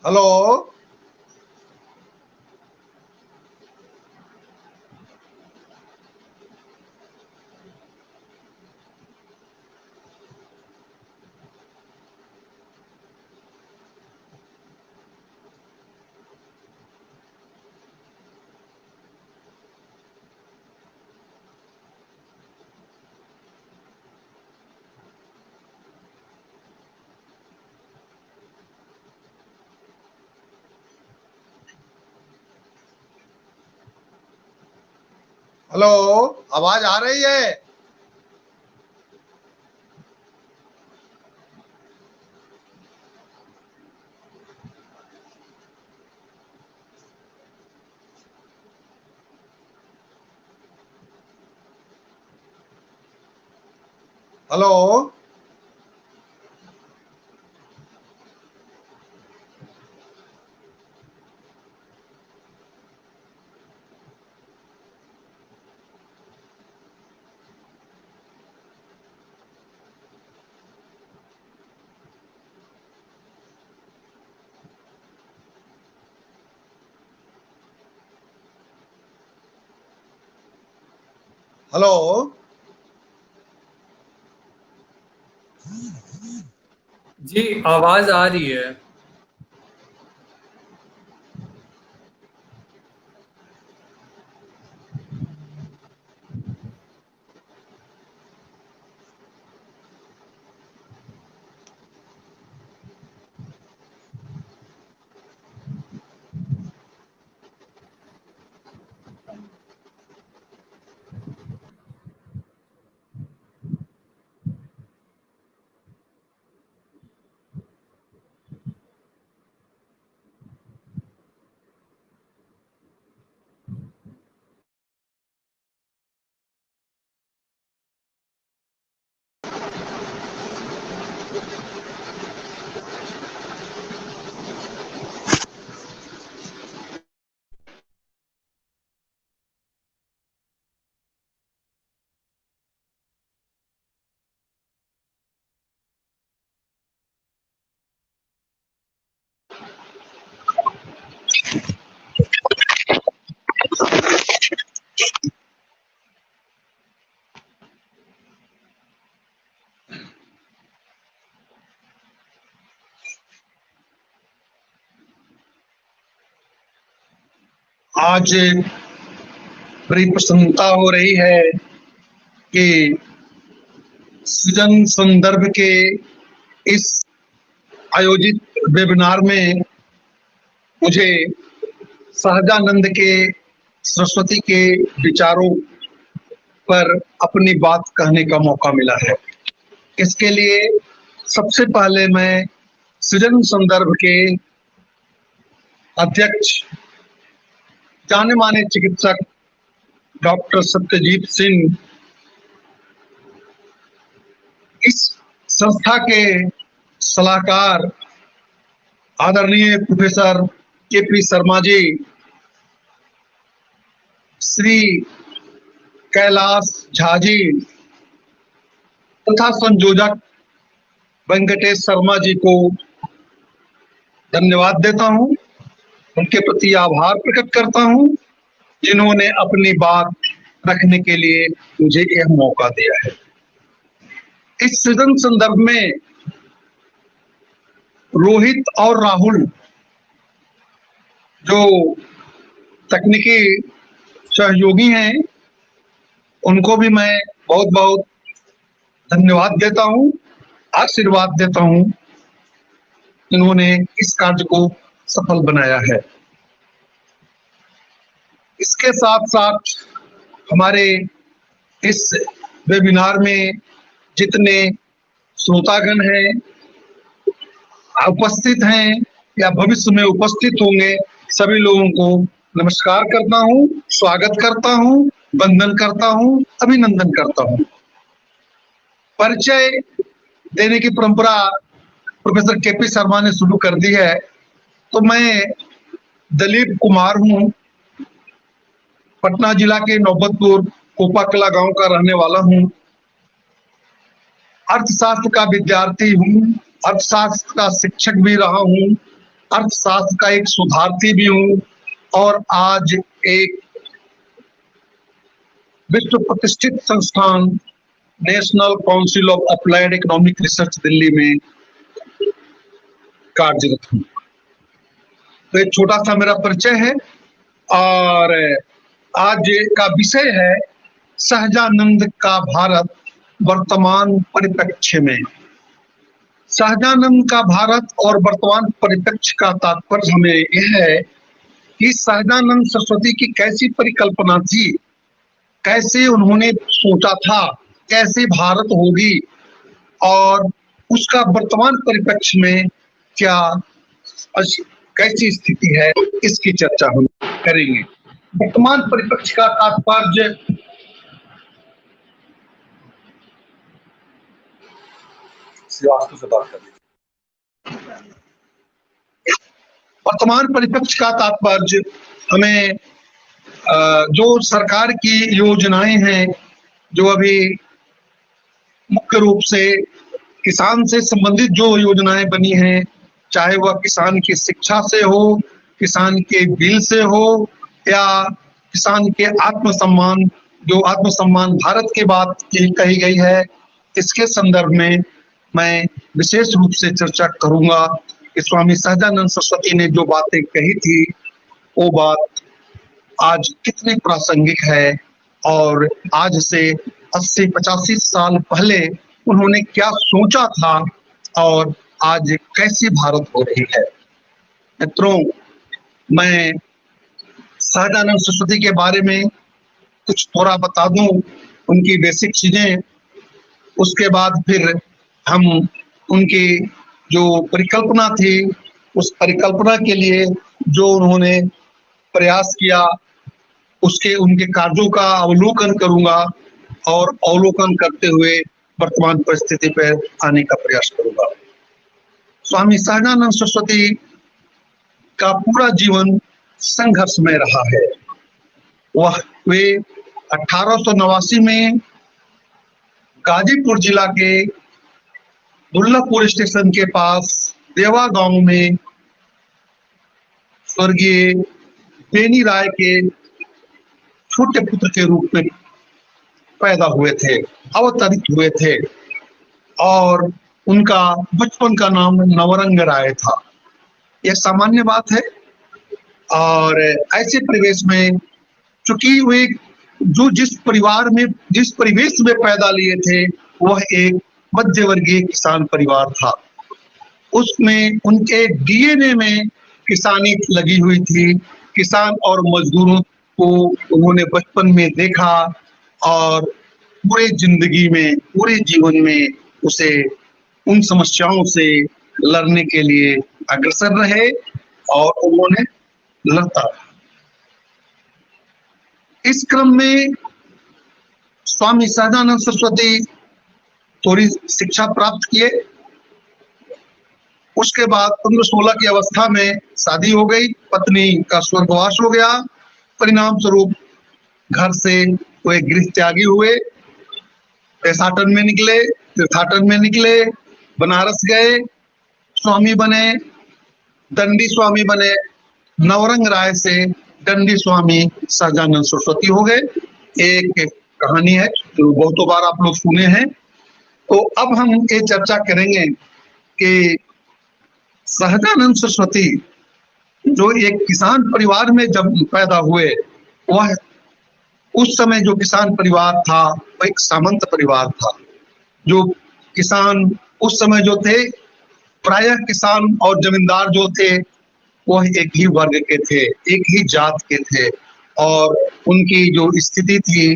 Hello. Hello, आवाज आ रही है? हेलो। हेलो। जी आवाज आ रही है। आज बड़ी प्रसन्नता हो रही है कि सृजन संदर्भ के इस आयोजित वेबिनार में मुझे सहजानंद के सरस्वती के विचारों पर अपनी बात कहने का मौका मिला है। इसके लिए सबसे पहले मैं सृजन संदर्भ के अध्यक्ष जाने माने चिकित्सक डॉक्टर सत्यजीत सिंह, इस संस्था के सलाहकार आदरणीय प्रोफेसर केपी शर्मा जी, श्री कैलाश झा जी तथा संयोजक वेंकटेश शर्मा जी को धन्यवाद देता हूं। उनके प्रति आभार प्रकट करता हूं जिन्होंने अपनी बात रखने के लिए मुझे यह मौका दिया है। इस सृजन संदर्भ में रोहित और राहुल जो तकनीकी सहयोगी हैं, उनको भी मैं बहुत बहुत धन्यवाद देता हूं, आशीर्वाद देता हूं, जिन्होंने इस कार्य को सफल बनाया है। इसके साथ साथ हमारे इस वेबिनार में जितने श्रोतागण हैं, उपस्थित हैं या भविष्य में उपस्थित होंगे, सभी लोगों को नमस्कार करता हूं, स्वागत करता हूं, वंदन करता हूं, अभिनंदन करता हूं। परिचय देने की परंपरा प्रोफेसर केपी शर्मा ने शुरू कर दी है, तो मैं दलीप कुमार हूं, पटना जिला के नौबतपुर कोपाकला गांव का रहने वाला हूं। अर्थशास्त्र का विद्यार्थी हूं, अर्थशास्त्र का शिक्षक भी रहा हूं अर्थशास्त्र का एक शोधार्थी भी हूँ और आज एक विश्व प्रतिष्ठित संस्थान national council of applied economic research Delhi में कार्यरत हूँ। तो एक छोटा सा मेरा परिचय है और आज का विषय है सहजानंद का भारत वर्तमान परिप्रेक्ष्य में। सहजानंद का भारत और वर्तमान परिप्रेक्ष्य का तात्पर्य हमें यह है कि सहजानंद सरस्वती की कैसी परिकल्पना थी, कैसे उन्होंने सोचा था, कैसे भारत होगी और उसका वर्तमान परिप्रेक्ष्य में क्या कैसी स्थिति है, इसकी चर्चा हम करेंगे। वर्तमान परिप्रेक्ष्य का तात्पर्य श्रीवास्तव से बात कर वर्तमान परिप्रेक्ष्य का तात्पर्य हमें जो सरकार की योजनाएं हैं, जो अभी मुख्य रूप से किसान से संबंधित जो योजनाएं बनी हैं, चाहे वह किसान की शिक्षा से हो, किसान के बिल से हो या किसान के आत्मसम्मान, जो आत्मसम्मान भारत की बात कही गई है, इसके संदर्भ में मैं विशेष रूप से चर्चा करूंगा कि स्वामी सहजानंद सरस्वती ने जो बातें कही थी वो बात आज कितनी प्रासंगिक है और आज से 80-85 साल पहले उन्होंने क्या सोचा था और आज कैसी भारत हो रही है। मित्रों, मैं सहजानंद सरस्वती के बारे में कुछ थोड़ा बता दूं, उनकी बेसिक चीजें, उसके बाद फिर हम उनकी जो परिकल्पना थी, उस परिकल्पना के लिए जो उन्होंने प्रयास किया, उसके उनके कार्यों का अवलोकन करूंगा और अवलोकन करते हुए वर्तमान परिस्थिति पर आने का प्रयास करूंगा। स्वामी सहजानंद सरस्वती का पूरा जीवन संघर्ष में रहा है। वे 1889 में गाजीपुर जिला के दुर्लभपुर स्टेशन के पास देवा गांव में स्वर्गीय बेनी राय के छोटे पुत्र के रूप में पैदा हुए थे, अवतरित हुए थे और उनका बचपन का नाम नवरंग राय था। यह सामान्य बात है और ऐसे परिवेश में चूंकि वे जो जिस परिवेश में पैदा लिए थे वह एक मध्य वर्गीय किसान परिवार था। उसमें उनके डीएनए में किसानी लगी हुई थी। किसान और मजदूरों को उन्होंने बचपन में देखा और पूरे जिंदगी में, पूरे जीवन में उसे उन समस्याओं से लड़ने के लिए अग्रसर रहे और उन्होंने लड़ता रहा। इस क्रम में स्वामी सहजानंद सरस्वती थोड़ी शिक्षा प्राप्त किए। उसके बाद 15-16 की अवस्था में शादी हो गई, पत्नी का स्वर्गवास हो गया। परिणाम स्वरूप घर से वे गृह त्यागी हुए, देशाटन में निकले, तीर्थाटन में निकले, बनारस गए, स्वामी बने, दंडी स्वामी बने। नवरंग राय से दंडी स्वामी सहजानंद सरस्वती हो गए। एक कहानी है जो बहुतों बार आप लोग सुने हैं। तो अब हम ये चर्चा करेंगे कि सहजानंद सरस्वती जो एक किसान परिवार में जब पैदा हुए, वह उस समय जो किसान परिवार था वह एक सामंत परिवार था। जो किसान उस समय जो थे, प्रायः किसान और जमींदार जो थे वह एक ही वर्ग के थे, एक ही जात के थे और उनकी जो स्थिति थी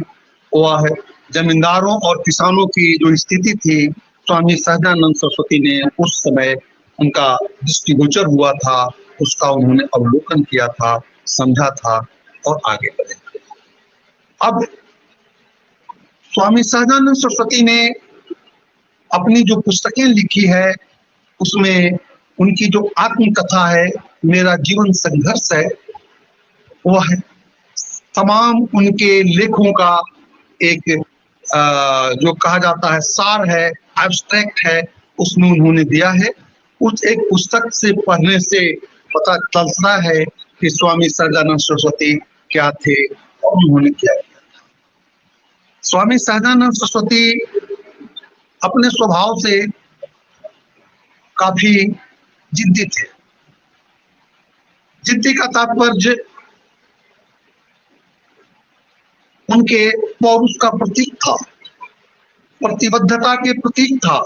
वह जमींदारों और किसानों की जो स्थिति थी, स्वामी सहजानंद सरस्वती ने उस समय उनका दृष्टिगोचर हुआ था, उसका उन्होंने अवलोकन किया था, समझा था और आगे बढ़े। अब स्वामी सहजानंद सरस्वती ने अपनी जो पुस्तकें लिखी है उसमें उनकी जो आत्मकथा है, मेरा जीवन संघर्ष है, वह तमाम उनके लेखों का एक जो कहा जाता है सार है, एब्स्ट्रैक्ट है, उसमें उन्होंने दिया है। उस एक पुस्तक से पढ़ने से पता चलता है कि स्वामी सहजानंद सरस्वती क्या थे और उन्होंने क्या किया। स्वामी सहजानंद सरस्वती अपने स्वभाव से काफी जिद्दी थे। जिद्दी का तात्पर्य उनके पौरुष का प्रतीक था, प्रतिबद्धता के प्रतीक था।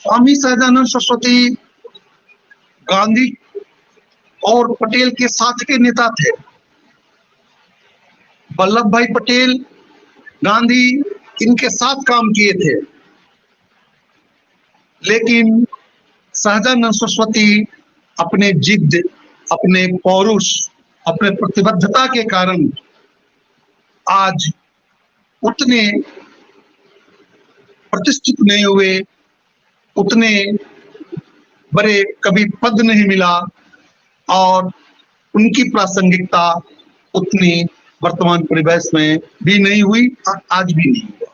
स्वामी सहजानंद सरस्वती गांधी और पटेल के साथ के नेता थे। वल्लभ भाई पटेल, गांधी इनके साथ काम किए थे, लेकिन सहजानंद सरस्वती अपने जिद, अपने पौरुष, अपने प्रतिबद्धता के कारण आज उतने प्रतिष्ठित नहीं हुए, उतने बड़े कभी पद नहीं मिला और उनकी प्रासंगिकता उतनी वर्तमान परिवेश में भी नहीं हुई और आज भी नहीं हुआ।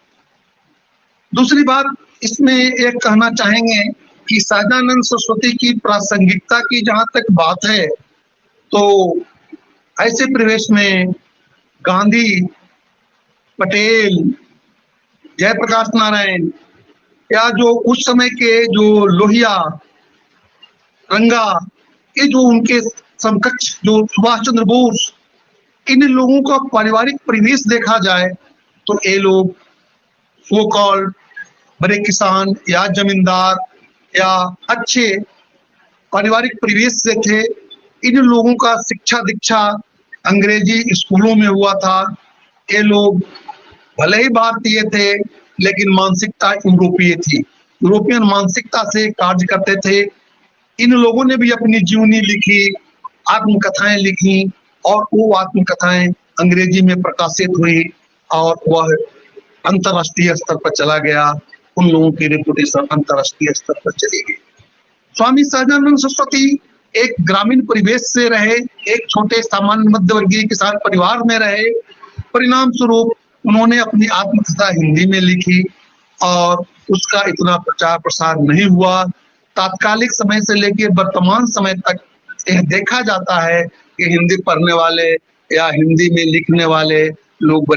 दूसरी बात इसमें एक कहना चाहेंगे कि सहजानंद सरस्वती की प्रासंगिकता की जहां तक बात है, तो ऐसे परिवेश में गांधी, पटेल, जयप्रकाश नारायण या जो उस समय के जो लोहिया, रंगा, ये जो उनके समकक्ष जो सुभाष चंद्र बोस, इन लोगों का पारिवारिक परिवेश देखा जाए तो ये लोग सो कॉल्ड बड़े किसान या जमींदार या अच्छे पारिवारिक परिवेश से थे। इन लोगों का शिक्षा दीक्षा अंग्रेजी स्कूलों में हुआ था। ये लोग भले ही भारतीय थे, लेकिन मानसिकता यूरोपीय थी, यूरोपियन मानसिकता से कार्य करते थे। इन लोगों ने भी अपनी जीवनी लिखी, आत्मकथाएं लिखी और वो आत्मकथाएं अंग्रेजी में प्रकाशित हुई और वह अंतरराष्ट्रीय स्तर पर चला गया। उन लोगों की रेपुटेशन अंतरराष्ट्रीय स्तर पर चली गई। स्वामी सहजानंद सरस्वती एक ग्रामीण परिवेश से रहे, एक छोटे सामान्य मध्यवर्गीय किसान परिवार में रहे। परिणाम स्वरूप उन्होंने अपनी आत्मकथा हिंदी में लिखी और उसका इतना प्रचार प्रसार नहीं हुआ। तात्कालिक समय से लेकर वर्तमान समय तक यह देखा जाता है कि हिंदी पढ़ने वाले या हिंदी में लिखने वाले लोग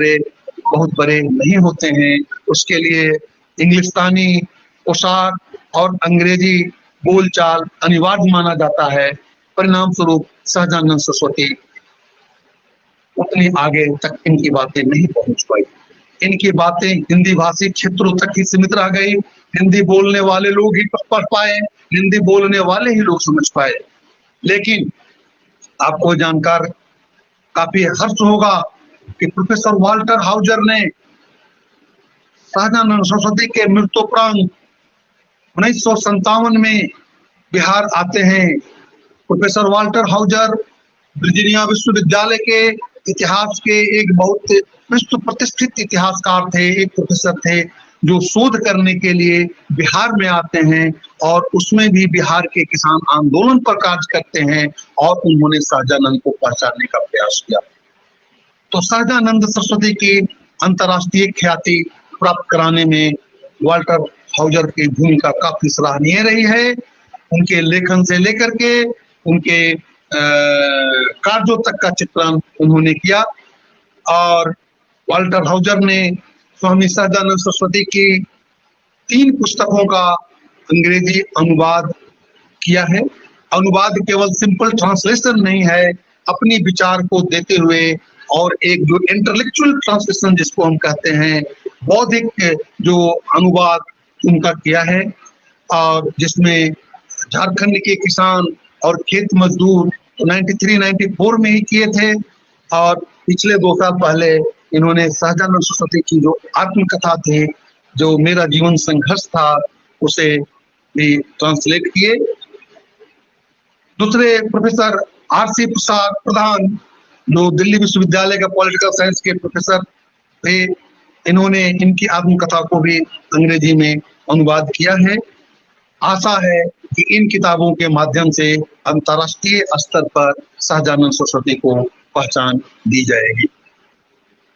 बहुत बड़े नहीं होते हैं। उसके लिए इंग्लिस्तानी पोशाक और अंग्रेजी बोलचाल अनिवार्य माना जाता है। परिणाम स्वरूप सहजानंद सरस्वती उतनी आगे तक इनकी बातें नहीं पहुंच पाई। इनकी बातें हिंदी भाषी क्षेत्रों तक ही सीमित रह गई। हिंदी बोलने वाले लोग ही पढ़ पाए, हिंदी बोलने वाले ही लोग समझ पाए। लेकिन आपको जानकर काफी हर्ष होगा कि प्रोफेसर वाल्टर हाउजर ने सहजानंद सरस्वती के मृत्युपरांत 1957 में बिहार आते हैं। प्रोफेसर वाल्टर हाउजर वर्जीनिया विश्वविद्यालय के इतिहास के एक बहुत विश्व प्रतिष्ठित इतिहासकार थे, एक प्रोफेसर थे जो शोध करने के लिए बिहार में आते हैं और उसमें भी बिहार के किसान आंदोलन पर कार्य करते हैं और उन्होंने सहजानंद को पहचानने का प्रयास किया। तो सहजानंद सरस्वती की अंतर्राष्ट्रीय ख्याति प्राप्त कराने में वाल्टर हाउजर की भूमिका काफी सराहनीय रही है। उनके लेखन से लेकर के उनके कार्यों तक का चित्रण उन्होंने किया और वाल्टर हाउजर ने स्वामी सहजानंद सरस्वती की 3 पुस्तकों का अंग्रेजी अनुवाद किया है। अनुवाद केवल सिंपल ट्रांसलेशन नहीं है, अपनी विचार को देते हुए और एक जो इंटेलेक्चुअल ट्रांसलेशन जिसको हम कहते हैं, बौद्धिक जो अनुवाद उनका किया है और जिसमें झारखंड के किसान और खेत मजदूर 93-94 में ही किए थे और पिछले 2 साल पहले इन्होंने सहजानंद सरस्वती की जो आत्मकथा थी, जो मेरा जीवन संघर्ष था, उसे भी ट्रांसलेट किए। दूसरे प्रोफेसर आर.सी. प्रसाद प्रधान जो दिल्ली विश्वविद्यालय का पॉलिटिकल साइंस के प्रोफेसर थे, इन्होंने इनकी आत्मकथा को भी अंग्रेजी में अनुवाद किया है। आशा है कि इन किताबों के माध्यम से अंतर्राष्ट्रीय स्तर पर सहजानंद सरस्वती को पहचान दी जाएगी।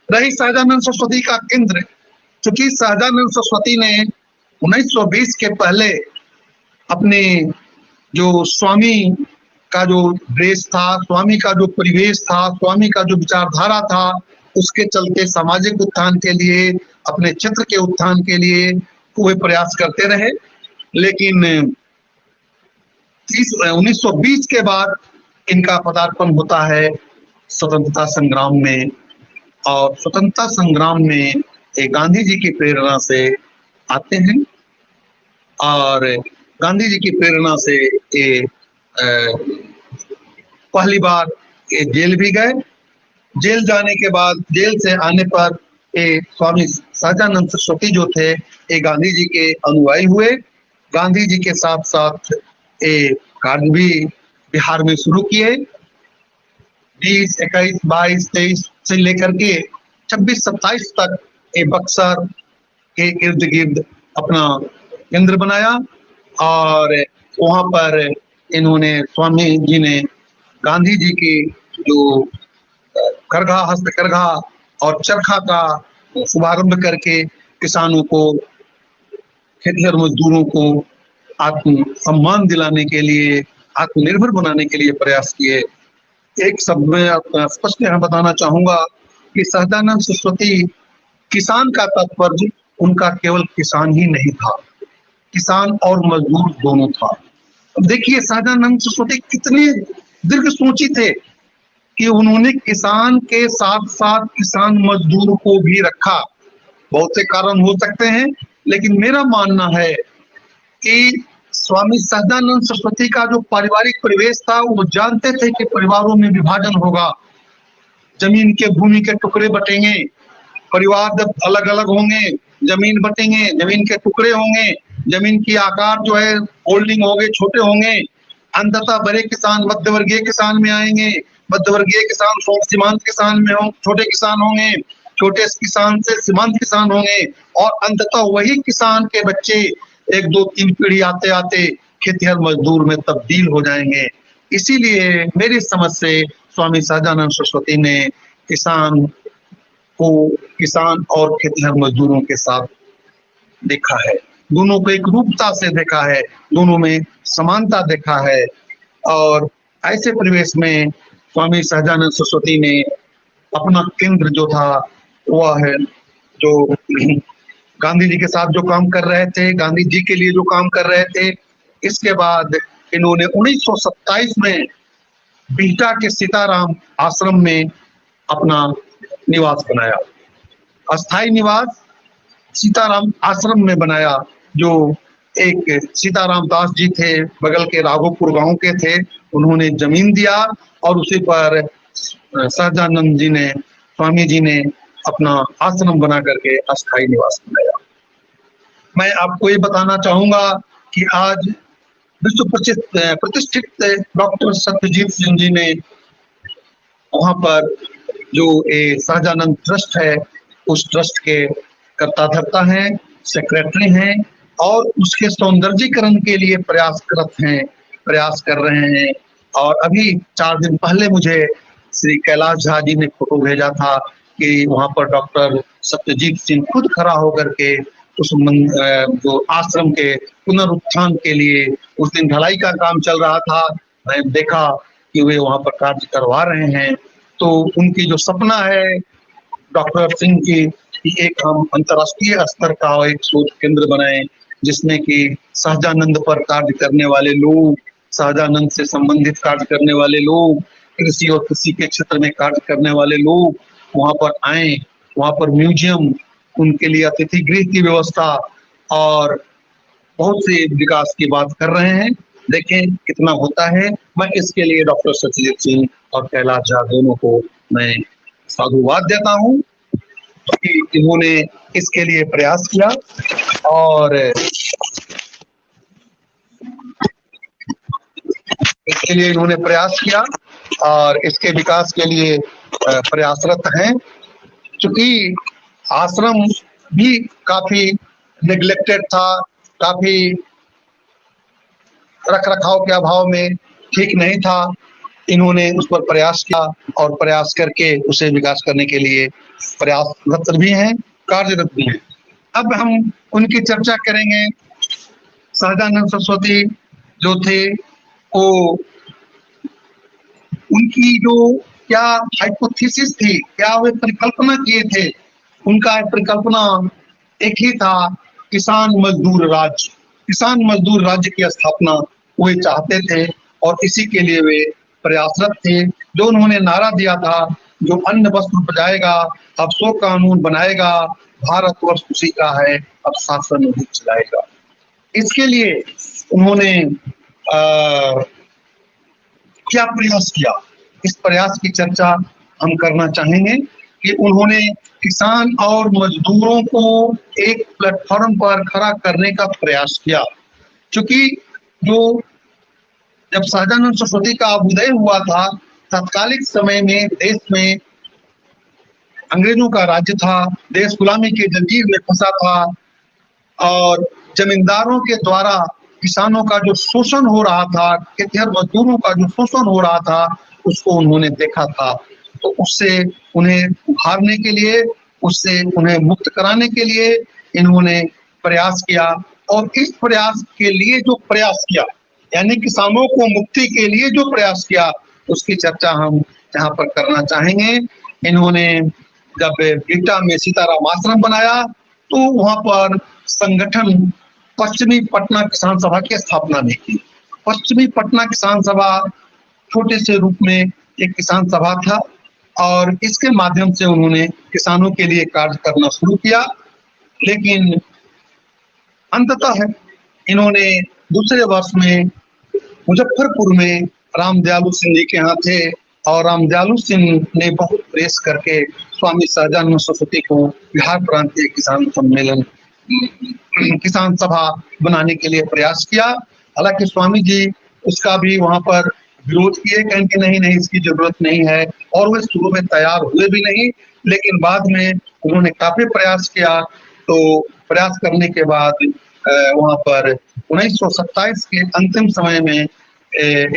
रही सहजानंद सरस्वती का केंद्र, क्योंकि सहजानंद सरस्वती ने 1920 के पहले अपने जो स्वामी का जो ड्रेस था, स्वामी का जो परिवेश था, स्वामी का जो विचारधारा था, उसके चलते सामाजिक उत्थान के लिए, अपने क्षेत्र के उत्थान के लिए वे प्रयास करते रहे। लेकिन 1920 के बाद इनका पदार्पण होता है स्वतंत्रता संग्राम में, और स्वतंत्रता संग्राम में ये गांधी जी की प्रेरणा से आते हैं, और गांधी जी की प्रेरणा से ये पहली बार ये जेल भी गए। जेल जाने के बाद, जेल से आने पर ये स्वामी सहजानंद सरस्वती जो थे, ये गांधी जी के अनुयायी हुए। गांधी जी के साथ साथ ये कार्य भी बिहार में शुरू किए। 20, 21, 22, 23 से लेकर के 26, 27 तक ये बक्सर के इर्द गिर्द अपना केंद्र बनाया, और वहां पर इन्होंने, स्वामी जी ने गांधी जी की जो करघा, हस्तकरघा और चरखा का शुभारंभ करके किसानों को, खेतिहर मजदूरों को आत्म सम्मान दिलाने के लिए, आत्मनिर्भर बनाने के लिए प्रयास किए। एक शब्द में स्पष्ट यहाँ बताना चाहूंगा कि सहजानंद सरस्वती, किसान का तात्पर्य उनका केवल किसान ही नहीं था, किसान और मजदूर दोनों था। देखिए सहजानंद सरस्वती कितने दीर्घ सोची थे कि उन्होंने किसान के साथ साथ किसान मजदूर को भी रखा। बहुत से कारण हो सकते हैं, लेकिन मेरा मानना है कि स्वामी सहजानंद सरस्वती का जो पारिवारिक परिवेश था, वो जानते थे कि परिवारों में विभाजन होगा, जमीन के, भूमि के टुकड़े बटेंगे, परिवार जब अलग अलग होंगे, जमीन बटेंगे, जमीन के टुकड़े होंगे, जमीन की आकार जो है होल्डिंग होंगे, छोटे होंगे, अंततः बड़े किसान मध्यवर्गीय किसान में आएंगे, मध्यवर्गीय किसान सीमांत किसान में हों, छोटे किसान होंगे, छोटे किसान से सीमांत किसान होंगे, और अंततः वही किसान के बच्चे 1, 2, 3 पीढ़ी आते आते खेतिहर मजदूर में तब्दील हो जाएंगे। इसीलिए मेरी समझ से स्वामी सहजानंद सरस्वती ने किसान को, किसान और खेतिहर मजदूरों के साथ देखा है, दोनों को एक रूपता से देखा है, दोनों में समानता देखा है। और ऐसे परिवेश में स्वामी सहजानंद सरस्वती ने अपना केंद्र जो था, वह है जो गांधी जी के साथ जो काम कर रहे थे, गांधी जी के लिए जो काम कर रहे थे, इसके बाद इन्होंने 1927 में बिहटा के सीताराम आश्रम में अपना निवास बनाया, अस्थाई निवास सीताराम आश्रम में बनाया। जो एक सीताराम दास जी थे, बगल के राघोपुर गांव के थे, उन्होंने जमीन दिया और उसी पर सहजानंद जी ने, स्वामी जी ने अपना आश्रम बना करके अस्थाई निवास बनाया। मैं आपको ये बताना चाहूंगा कि आज विश्व प्रतिष्ठित डॉक्टर सत्यजीत सिंह जी ने वहां पर जो सहजानंद ट्रस्ट है, उस ट्रस्ट के कर्ता धर्ता हैं, सेक्रेटरी हैं, और उसके सौंदर्यीकरण के लिए प्रयास कर रहे हैं। और अभी 4 दिन पहले मुझे श्री कैलाश झा जी ने फोटो भेजा था कि वहां पर डॉक्टर सत्यजीत सिंह खुद खड़ा होकर के उस जो आश्रम के पुनरुत्थान के लिए, उस दिन ढलाई का काम चल रहा था, मैं देखा कि वे वहां पर कार्य करवा रहे हैं। तो उनकी जो सपना है डॉक्टर सिंह की, कि एक हम अंतर्राष्ट्रीय स्तर का एक शोध केंद्र बनाएं, जिसमें कि सहजानंद पर कार्य करने वाले लोग, सहजानंद से संबंधित कार्य करने वाले लोग, कृषि और कृषि के क्षेत्र में कार्य करने वाले लोग वहां पर आए, वहां पर म्यूजियम, उनके लिए अतिथि गृह की व्यवस्था और बहुत से विकास की बात कर रहे हैं। देखें कितना होता है। मैं इसके लिए डॉक्टर सत्यजीत सिंह और कैलाश झा दोनों को मैं साधुवाद देता हूँ कि इन्होंने इसके लिए प्रयास किया, और इसके लिए इन्होंने प्रयास किया और इसके विकास के लिए प्रयासरत हैं। क्योंकि आश्रम भी काफी नेग्लेक्टेड था, काफी रख रखाव के अभाव में ठीक नहीं था। इन्होंने उस पर प्रयास किया और प्रयास करके उसे विकास करने के लिए प्रयासरत भी हैं, कार्यरत भी हैं। अब हम उनकी चर्चा करेंगे। सहजानंद सरस्वती जो थे वो उनकी जो क्या हाइपोथेसिस थी, क्या वे परिकल्पना किए थे, उनका परिकल्पना एक ही था, किसान मजदूर राज्य। किसान मजदूर राज्य की स्थापना वे चाहते थे और इसी के लिए वे प्रयासरत थे। जो उन्होंने नारा दिया था, जो अन्न वस्त्र उपजाएगा अब सो कानून बनाएगा, भारतवर्ष उसी का है अब शासन वही चलाएगा। इसके लिए उन्होंने क्या प्रयास किया, इस प्रयास की चर्चा हम करना चाहेंगे कि उन्होंने किसान और मजदूरों को एक प्लेटफॉर्म पर खड़ा करने का प्रयास किया। क्योंकि जो जब सहजानंद सरस्वती का अभ्युदय हुआ था, तत्कालिक समय में देश में अंग्रेजों का राज्य था, देश गुलामी की जंजीर में फंसा था और जमींदारों के द्वारा किसानों का जो शोषण हो रहा था, खेतिहर मजदूरों का जो शोषण हो रहा था, उसको उन्होंने देखा था। तो उससे उन्हें उभारने के लिए, उससे उन्हें मुक्त कराने के लिए इन्होंने प्रयास किया। और इस प्रयास के लिए जो प्रयास किया, यानी किसानों को मुक्ति के लिए जो प्रयास किया, उसकी चर्चा हम यहाँ पर करना चाहेंगे। इन्होंने जब बिहटा में सीताराम आश्रम बनाया तो वहां पर संगठन पश्चिमी पटना किसान सभा की स्थापना नहीं की। पश्चिमी पटना किसान सभा छोटे से रूप में एक किसान सभा था और इसके माध्यम से उन्होंने किसानों के लिए कार्य करना शुरू किया। लेकिन अंततः इन्होंने दूसरे वर्ष में मुजफ्फरपुर में राम दयालु सिंह जी के यहाँ थे और राम दयालु सिंह ने बहुत प्रेस करके स्वामी सहजानंद सरस्वती को बिहार प्रांतीय किसान सम्मेलन किसान सभा बनाने के लिए प्रयास किया। हालांकि स्वामी जी उसका भी वहां पर विरोध किए, कहें कि नहीं इसकी जरूरत नहीं है, और वे शुरू में तैयार हुए भी नहीं। लेकिन बाद में उन्होंने काफी प्रयास किया। तो प्रयास करने के बाद वहां पर 1927 के अंतिम समय में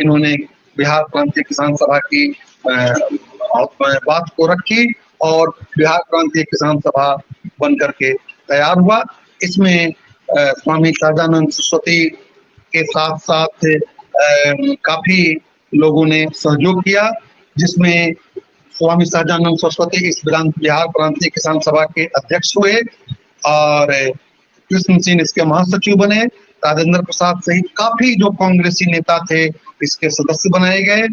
इन्होंने बिहार प्रांतीय किसान सभा की बात को रखी और बिहार प्रांतीय किसान सभा बन करके तैयार हुआ। इसमें स्वामी सहजानंद सरस्वती के साथ साथ काफी लोगों ने सहयोग किया, जिसमें स्वामी सहजानंद सरस्वती इस बिहार प्रांतीय किसान सभा के अध्यक्ष हुए और कृष्ण सिंह इसके महासचिव बने। राजेंद्र प्रसाद सहित काफी जो कांग्रेसी नेता थे इसके सदस्य बनाए गए।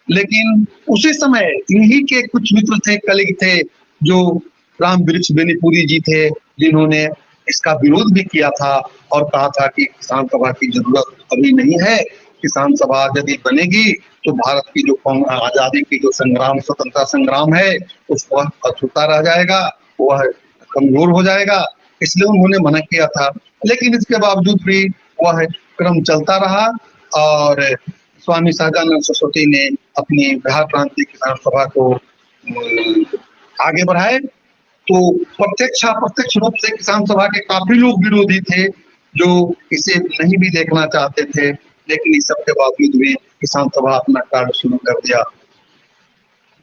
लेकिन उसी समय इन्हीं के कुछ मित्र थे, कलीग थे, जो राम वृक्ष बेनीपुरी जी थे, जिन्होंने इसका विरोध भी किया था और कहा था कि किसान सभा की जरूरत अभी नहीं है। किसान सभा यदि बनेगी तो भारत की जो आजादी की जो संग्राम, स्वतंत्रता संग्राम है, उस वह अछूता रह जाएगा, वह कमजोर हो जाएगा। इसलिए उन्होंने मना किया था। लेकिन इसके बावजूद भी वह क्रम चलता रहा और स्वामी सहजानंद सरस्वती ने अपनी बिहार प्रांतीय किसान सभा को आगे बढ़ाए। तो प्रत्यक्ष अप्रत्यक्ष रूप से किसान सभा के काफी लोग विरोधी थे, जो इसे नहीं भी देखना चाहते थे। लेकिन इस सब के बावजूद भी किसान सभा अपना कार्य शुरू कर दिया।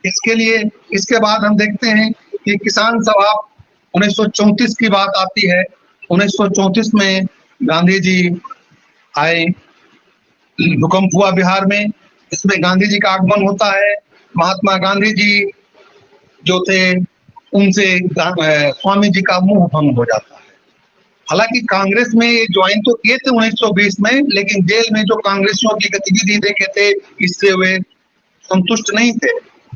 इसके लिए इसके बाद हम देखते हैं कि किसान सभा 1934 की बात आती है। 1934 में गांधी जी आए, भूकंप हुआ बिहार में, इसमें गांधी जी का आगमन होता है। महात्मा गांधी जी जो थे उनसे स्वामी जी का मुंह भंग हो जाता है। हालांकि कांग्रेस में ये ज्वाइन तो किए थे 1920 में, लेकिन जेल में जो कांग्रेसियों की गतिविधि देखे थे इससे वे संतुष्ट नहीं थे।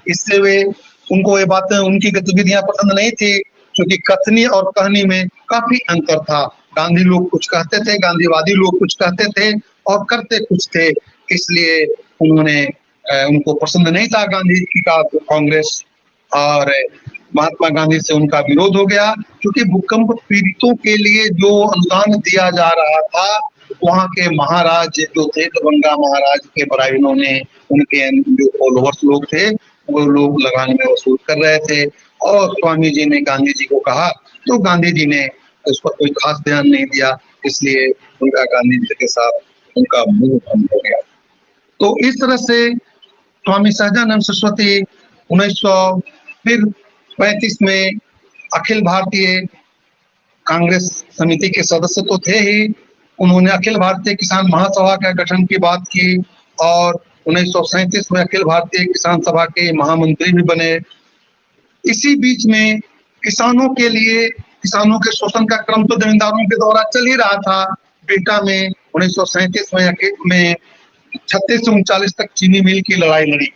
इससे वे उनको ये बातें, उनकी गतिविधियां पसंद नहीं थी, क्योंकि कथनी और कहनी में काफी अंतर था। गांधी लोग कुछ कहते थे, गांधीवादी लोग कुछ कहते थे और करते कुछ थे। इसलिए उन्होंने उनको पसंद नहीं था गांधी जी का कांग्रेस, और महात्मा गांधी से उनका विरोध हो गया। क्योंकि भूकंप पीड़ितों के लिए जो अनुदान दिया जा रहा था, वहाँ के महाराज जो थे, दबंगा महाराज के बराइनों ने, उनके जो फॉलोवर्स लोग थे, वो लोग लगान में वसूल कर रहे थे। और स्वामी जी ने गांधी जी को कहा तो गांधी जी ने उस पर कोई खास ध्यान नहीं दिया, इसलिए उनका गांधी जी के साथ उनका मुंह बंद हो गया। तो इस तरह से स्वामी सहजानंद सरस्वती 1935 में अखिल भारतीय कांग्रेस समिति के सदस्य तो थे ही, उन्होंने अखिल भारतीय किसान महासभा का गठन की बात की और 1937 में अखिल भारतीय किसान सभा के महामंत्री भी बने। इसी बीच में किसानों के लिए, किसानों के शोषण का क्रम तो जमींदारों के द्वारा चल ही रहा था। बिहटा में 1937 में 36 से 39 तक चीनी मिल की लड़ाई लड़ी।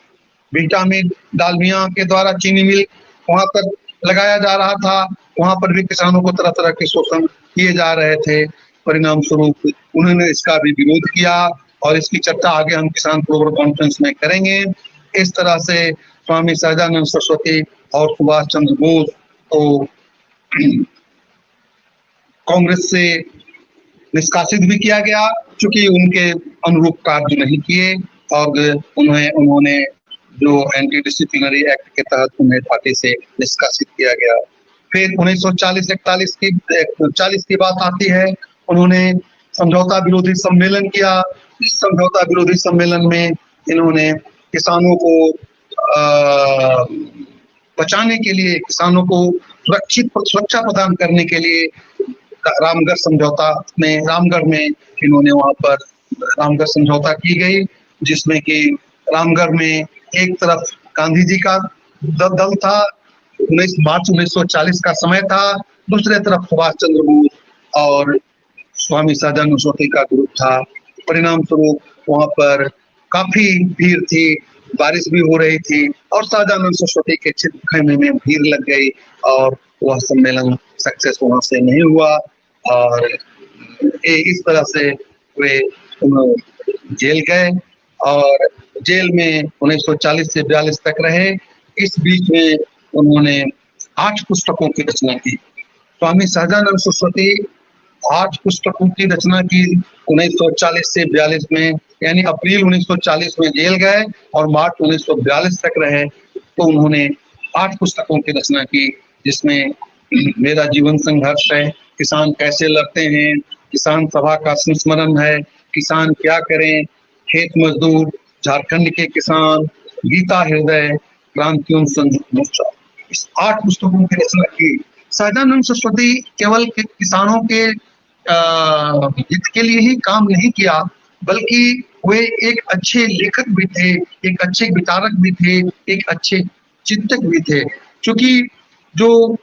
बिहटा में डालमिया के द्वारा चीनी मिल वहां पर लगाया जा रहा था। वहां पर भी किसानों को तरह तरह के शोषण किए जा रहे थे। परिणाम स्वरूप उन्होंने इसका भी विरोध किया और इसकी चर्चा आगे हम किसान ग्लोबल कॉन्फ्रेंस में करेंगे। इस तरह से स्वामी सहजानंद सरस्वती और सुभाष चंद्र बोस को कांग्रेस से निष्कासित भी किया गया, क्योंकि उनके अनुरूप कार्य नहीं किए और उन्होंने जो एंटी डिसिप्लिनरी एक्ट के तहत उन्हें पार्टी से निष्कासित किया गया। फिर 1940 की बात आती है। उन्होंने समझौता विरोधी सम्मेलन किया। इस समझौता विरोधी सम्मेलन में इन्होंने किसानों को बचाने के लिए, किसानों को सुरक्षा प्रदान करने के लिए रामगढ़ समझौता में, रामगढ़ में इन्होंने वहां पर रामगढ़ समझौता की गई, जिसमें कि रामगढ़ में एक तरफ गांधी जी का दल था, 19 मार्च 1940 का समय था, दूसरे तरफ सुभाष चंद्र बोस और स्वामी सहजानंद सरस्वती का ग्रुप था। परिणाम स्वरूप वहां पर काफी भीड़ थी, बारिश भी हो रही थी और सहजानंद सरस्वती के चित्र खेमे में भीड़ लग गई और वह सम्मेलन सक्सेस वहां से नहीं हुआ और इस तरह से वे जेल गए और जेल में 1940 से 42 तक रहे। इस बीच में उन्होंने 8 पुस्तकों की रचना की। स्वामी सहजानंद सरस्वती 8 पुस्तकों की रचना की 1940 से 42 में, यानी अप्रैल 1940 में जेल गए और मार्च 1942 तक रहे। तो उन्होंने 8 पुस्तकों की रचना की, जिसमें मेरा जीवन संघर्ष है, किसान कैसे लड़ते हैं, किसान सभा का संस्मरण है, किसान क्या करें, खेत मजदूर, झारखंड के किसान, गीता हृदय, क्रांतियों संयुक्त मोर्चा, इस 8 पुस्तकों की रचना की। सहजानंद सरस्वती केवल किसानों के हित के लिए ही काम नहीं किया, बल्कि वे एक अच्छे लेखक भी थे, एक अच्छे विचारक भी थे, एक अच्छे चिंतक भी थे। क्योंकि जो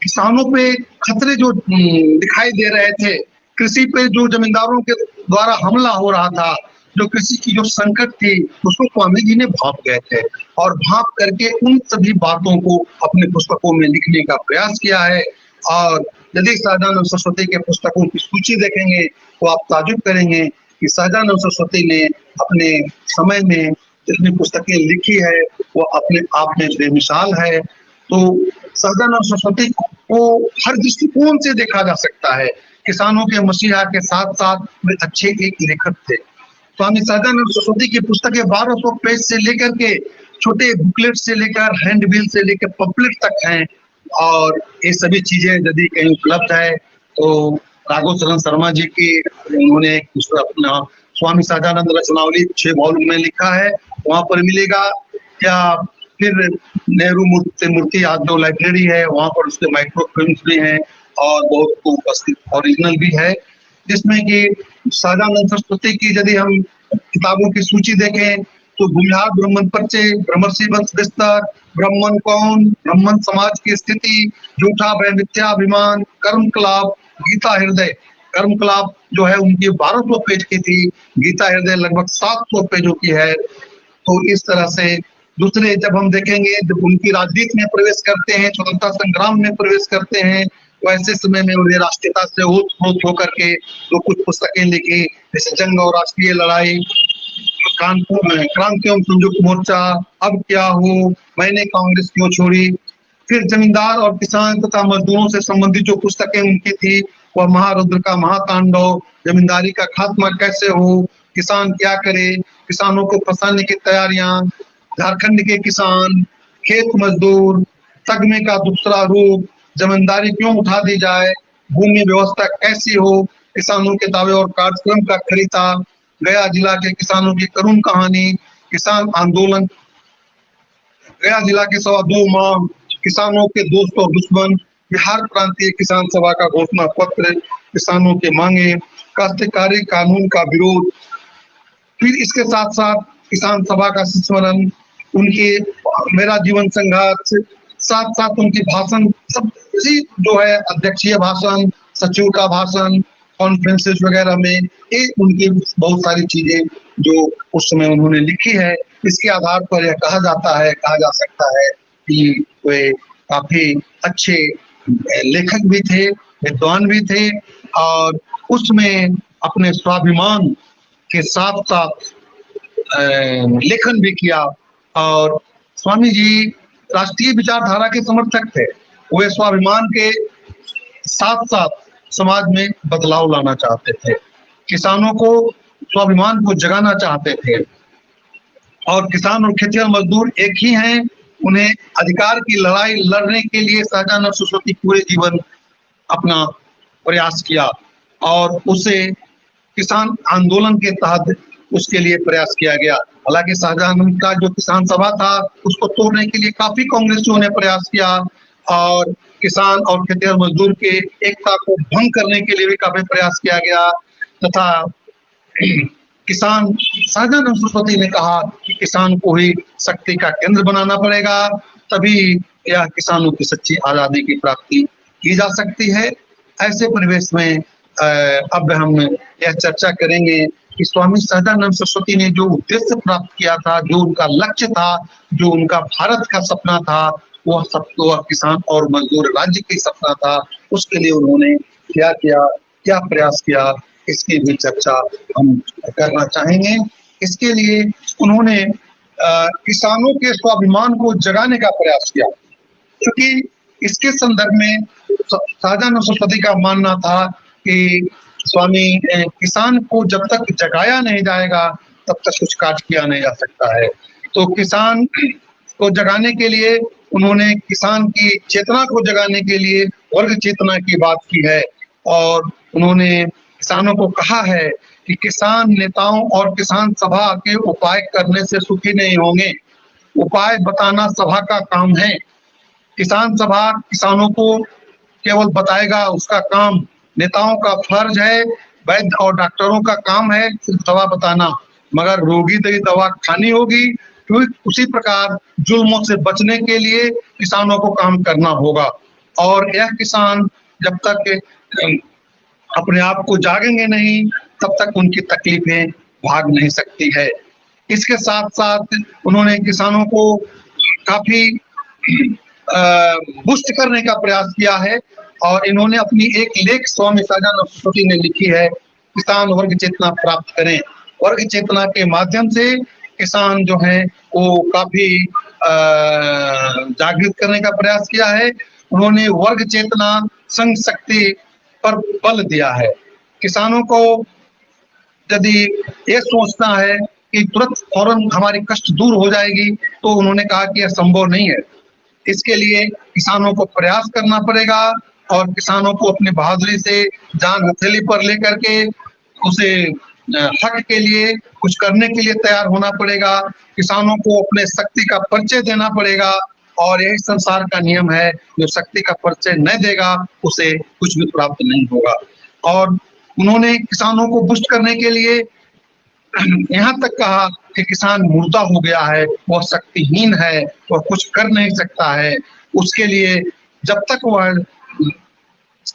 किसानों पे खतरे जो दिखाई दे रहे थे, कृषि पे जो जमींदारों के द्वारा हमला हो रहा था, जो कृषि की जो संकट थी, उसको स्वामी जी ने भाप गए थे और भाप करके उन सभी बातों को अपने पुस्तकों में लिखने का प्रयास किया है। और यदि सहजानंद सरस्वती के पुस्तकों की सूची देखेंगे तो आप ताजुब करेंगे कि सहजानंद सरस्वती ने अपने समय में जितनी पुस्तकें लिखी है वो अपने आप में बेमिसाल है। तो सहजानंद सरस्वती को हर दृष्टिकोण से देखा जा सकता है। किसानों के मसीहा के साथ साथ वे अच्छे एक लेखक थे। स्वामी सहजानंद सरस्वती की पुस्तकें 1200 पेज से लेकर के छोटे बुकलेट से लेकर हैंडबिल से लेकर पम्पलेट तक हैं और ये सभी चीजें यदि कहीं उपलब्ध है तो राघव शरण शर्मा जी की उन्होंने अपना स्वामी सहजानंद रचनावली 6 वॉल्यूम में लिखा है, वहां पर मिलेगा। या फिर नेहरू मूर्ति आज जो लाइब्रेरी है वहां पर उसके माइक्रो फिल्म्स भी हैं और बहुत उपस्थित ओरिजिनल भी है, जिसमें कि सहजानंद सरस्वती की यदि हम किताबों की सूची देखें तो भूमिहार ब्राह्मण परिचय, ब्रह्मर्षि वंश विस्तार, ब्राह्मण कौन, ब्राह्मण समाज की स्थिति, झूठा भय मिथ्याभिमान, कर्मकलाप, गीता हृदय। कर्मकलाप जो है उनकी 1200 पेज की थी, गीता हृदय लगभग 700 पेजों की है। तो इस तरह से दूसरे जब हम देखेंगे, जब उनकी राजनीति में प्रवेश करते हैं, स्वतंत्रता संग्राम में प्रवेश करते हैं, तो ऐसे समय में उन्हें राष्ट्रीयता से ओत होकर के जो कुछ पुस्तकें लिखी, जैसे जंग और राष्ट्रीय लड़ाई, क्रांतियों संयुक्त मोर्चा, अब क्या हो, मैंने कांग्रेस क्यों छोड़ी। फिर जमींदार और किसान तथा मजदूरों से संबंधित जो पुस्तकें उनकी थी, वह महारुद्र का महातांडव, जमींदारी का खात्मा कैसे हो, किसान क्या करे, किसानों को फंसाने की तैयारियां, झारखंड के किसान, खेत मजदूर, तगमे का दूसरा रूप, जमींदारी क्यों उठा दी जाए, भूमि व्यवस्था कैसी हो, किसानों के दावे और कार्यक्रम का खरीदा, गया जिला के किसानों की करुण कहानी, किसान आंदोलन, गया जिला के 2.25 माह, किसानों के दोस्त और दुश्मन, बिहार प्रांतीय किसान सभा का घोषणा पत्र, किसानों के मांगे, काश्तकारी कानून का विरोध, फिर इसके साथ साथ किसान सभा का संस्मरण, उनके मेरा जीवन संघर्ष, साथ साथ उनके भाषण, सब चीज जो है, अध्यक्षीय भाषण, सचिव का भाषण, कॉन्फ्रेंसेस वगैरह में, ये उनकी बहुत सारी चीजें जो उस समय उन्होंने लिखी है, इसके आधार पर यह कहा जा सकता है कि वे काफी अच्छे लेखक भी थे, विद्वान भी थे, और उसमें अपने स्वाभिमान के साथ साथ लेखन भी किया। और स्वामी जी राष्ट्रीय विचारधारा के समर्थक थे। वे स्वाभिमान के साथ साथ समाज में बदलाव लाना चाहते थे, किसानों को स्वाभिमान को जगाना चाहते थे। और किसान और खेतिहर मजदूर एक ही हैं, उन्हें अधिकार की लड़ाई लड़ने के लिए सहजानंद सरस्वती पूरे जीवन अपना प्रयास किया, और उसे किसान आंदोलन के तहत उसके लिए प्रयास किया गया। हालांकि शाहजहां का जो किसान सभा था, उसको तोड़ने के लिए काफी कांग्रेसियों ने प्रयास किया, और किसान और खेतिहर मजदूर के एकता को भंग करने के लिए भी काफी प्रयास किया गया। तथा किसान शाहजहां सरस्वती ने कहा कि किसान को ही शक्ति का केंद्र बनाना पड़ेगा, तभी यह किसानों की सच्ची आजादी की प्राप्ति की जा सकती है। ऐसे परिवेश में अब हम यह चर्चा करेंगे कि स्वामी सहजानंद सरस्वती ने जो उद्देश्य प्राप्त किया था, जो उनका लक्ष्य था, जो उनका भारत का सपना था, वह सब तो किसान और मजदूर राज्य का सपना था। उसके लिए उन्होंने क्या किया, क्या प्रयास किया, इसकी भी चर्चा हम करना चाहेंगे। इसके लिए उन्होंने किसानों के स्वाभिमान को जगाने का प्रयास किया, क्योंकि इसके संदर्भ में सहजानंद सरस्वती का मानना था कि स्वामी किसान को जब तक जगाया नहीं जाएगा, तब तक कुछ कार्य किया नहीं जा सकता है। तो किसान को जगाने के लिए उन्होंने किसान की चेतना को जगाने के लिए वर्ग चेतना की बात की है, और उन्होंने किसानों को कहा है कि किसान नेताओं और किसान सभा के उपाय करने से सुखी नहीं होंगे, उपाय बताना सभा का काम है। किसान सभा किसानों को केवल बताएगा, उसका काम, नेताओं का फर्ज है, वैद्य और डॉक्टरों का काम है सिर्फ दवा बताना, मगर रोगी की दवा खानी होगी। तो उसी प्रकार जुल्मों से बचने के लिए किसानों को काम करना होगा, और यह किसान जब तक अपने आप को जागेंगे नहीं, तब तक उनकी तकलीफें भाग नहीं सकती है। इसके साथ साथ उन्होंने किसानों को काफी बुस्ट करने का प्रयास किया है, और इन्होंने अपनी एक लेख स्वामी सहजानंद सरस्वती ने लिखी है, किसान वर्ग चेतना प्राप्त करें। वर्ग चेतना के माध्यम से किसान जो है वो काफी जागृत करने का प्रयास किया है। उन्होंने वर्ग चेतना, संघ शक्ति पर बल दिया है। किसानों को यदि ये सोचना है कि तुरंत फौरन हमारी कष्ट दूर हो जाएगी, तो उन्होंने कहा कि यह संभव नहीं है। इसके लिए किसानों को प्रयास करना पड़ेगा, और किसानों को अपनी बहादुरी से जान हथेली पर लेकर के उसे हक के लिए कुछ करने के लिए तैयार होना पड़ेगा। किसानों को अपने शक्ति का परिचय देना पड़ेगा, और यही संसार का नियम है, जो शक्ति का परिचय न देगा उसे कुछ भी प्राप्त नहीं होगा। और उन्होंने किसानों को बुस्ट करने के लिए यहाँ तक कहा कि किसान मुर्दा हो गया है, वह शक्तिहीन है, वह कुछ कर नहीं सकता है। उसके लिए जब तक वह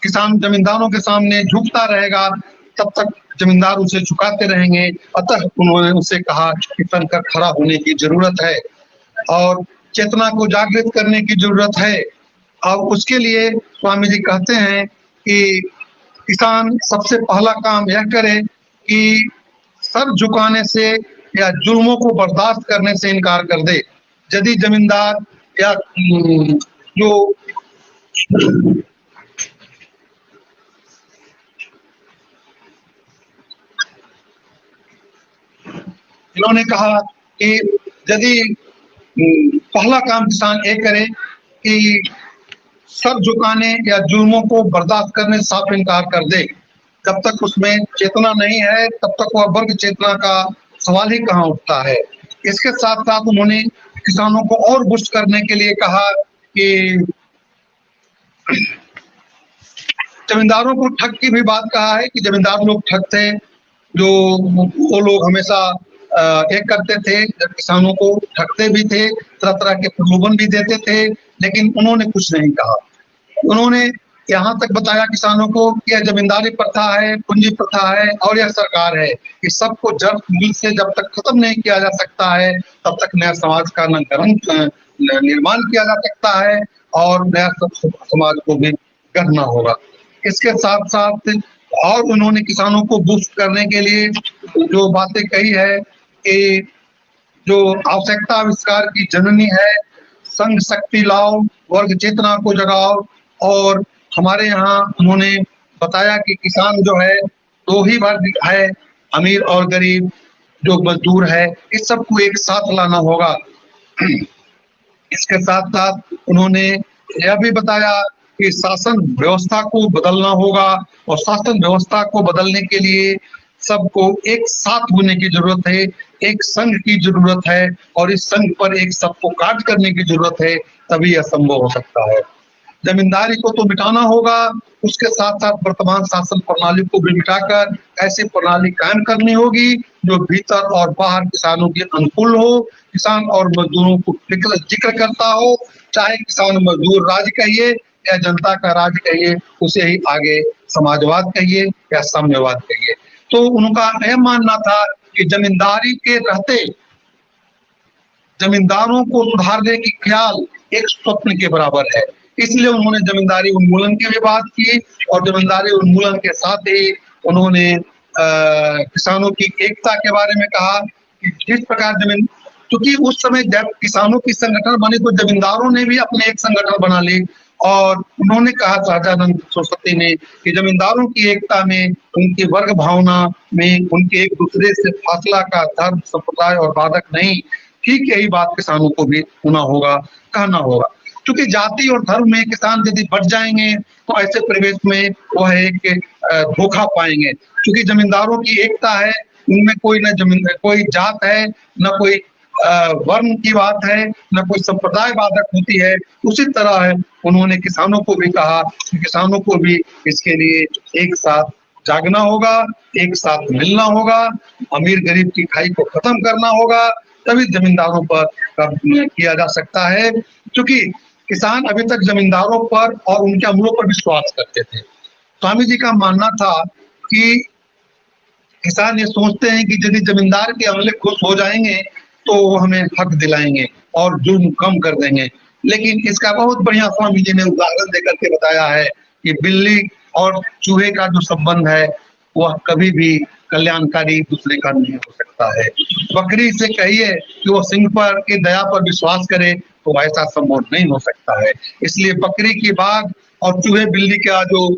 किसान जमींदारों के सामने झुकता रहेगा, तब तक जमींदार उसे झुकाते रहेंगे। अतः उन्होंने उसे कहा कि तनकर खड़ा होने की जरूरत है, और चेतना को जागृत करने की जरूरत है। और उसके लिए स्वामी जी कहते हैं कि किसान सबसे पहला काम यह करे कि सर झुकाने से या जुल्मों को बर्दाश्त करने से इनकार कर दे। यदि जमींदार या जो इन्होंने कहा कि यदि पहला काम किसान ये करे कि सर झुकाने या जुल्मों को बर्दाश्त करने से साफ इनकार कर दे। जब तक उसमें चेतना नहीं है, तब तक वह वर्ग चेतना का सवाल ही कहाँ उठता है। इसके साथ साथ उन्होंने किसानों को और बुस्ट करने के लिए कहा कि जमींदारों को ठग की भी बात कहा है कि जमींदार लोग ठग थे, जो वो लोग हमेशा एक करते थे, किसानों को ठगते भी थे, तरह तरह के प्रलोभन भी देते थे, लेकिन उन्होंने कुछ नहीं कहा। उन्होंने यहाँ तक बताया किसानों को कि यह जमींदारी प्रथा है, पूंजी प्रथा है और यह सरकार है, इस सबको जड़ मूल से जब तक खत्म नहीं किया जा सकता है तब तक नया समाज का न ग्रंथ निर्माण किया जा सकता है और नया समाज को भी गढ़ना होगा। इसके साथ साथ और उन्होंने किसानों को बूस्ट करने के लिए जो बातें कही है कि जो आवश्यकता आविष्कार की जननी है, संघ शक्ति लाओ, वर्ग चेतना को जगाओ। और हमारे यहाँ उन्होंने बताया कि किसान जो है दो ही वर्ग है, अमीर और गरीब, जो मजदूर है, इस सबको एक साथ लाना होगा। इसके साथ साथ उन्होंने यह भी बताया कि शासन व्यवस्था को बदलना होगा और शासन व्यवस्था को बदलने के लिए सबको एक साथ होने की जरूरत है, एक संघ की जरूरत है और इस संघ पर एक सबको काट करने की जरूरत है, तभी यह संभव हो सकता है। जमींदारी को तो मिटाना होगा, उसके साथ साथ वर्तमान शासन प्रणाली को भी मिटाकर ऐसी प्रणाली कायम करनी होगी जो भीतर और बाहर किसानों के अनुकूल हो, किसान और मजदूरों को जिक्र करता हो, चाहे किसान मजदूर राज कहिए या जनता का राज कहिए, उसे ही आगे समाजवाद कहिए या साम्यवाद कहिए। तो उनका यह मानना था कि जमींदारी के रहते जमींदारों को सुधारने की ख्याल एक स्वप्न के बराबर है, इसलिए उन्होंने जमींदारी उन्मूलन की भी बात की और जमींदारी उन्मूलन के साथ ही उन्होंने किसानों की एकता के बारे में कहा कि जिस प्रकार जमीन, क्योंकि उस समय जब किसानों की संगठन बनी तो जमींदारों ने भी अपने एक संगठन बना ली और उन्होंने कहा सहजानंद सरस्वती ने कि जमींदारों की एकता में, उनकी वर्ग भावना में, उनके एक दूसरे से फासला का धर्म संप्रदाय और बाधक नहीं, ठीक यही बात किसानों को भी होना होगा, कहना होगा। क्योंकि जाति और धर्म में किसान यदि बढ़ जाएंगे तो ऐसे परिवेश में वह एक धोखा पाएंगे। क्योंकि जमींदारों की एकता है, उनमें कोई न जमीन कोई जात है, न कोई वर्ण की बात है, न कोई संप्रदाय बाधक होती है। उसी तरह है उन्होंने किसानों को भी कहा कि किसानों को भी इसके लिए एक साथ जागना होगा, एक साथ मिलना होगा, अमीर गरीब की खाई को खत्म करना होगा, तभी जमींदारों पर किया जा सकता है। क्योंकि किसान अभी तक जमींदारों पर और उनके अमलों पर विश्वास करते थे। स्वामी जी का मानना था कि किसान ये सोचते हैं कि यदि जमींदार के अमले खुश हो जाएंगे तो वो हमें हक दिलाएंगे और जुर्म कम कर देंगे। लेकिन इसका बहुत बढ़िया स्वामी जी ने उदाहरण देकर के बताया है कि बिल्ली और चूहे का जो संबंध है वह कभी भी कल्याणकारी दूसरे का नहीं हो सकता है। बकरी से कहिए कि वो सिंह पर की दया पर विश्वास करे तो ऐसा संभव नहीं हो सकता है। इसलिए बकरी की बात और चूहे बिल्ली का जो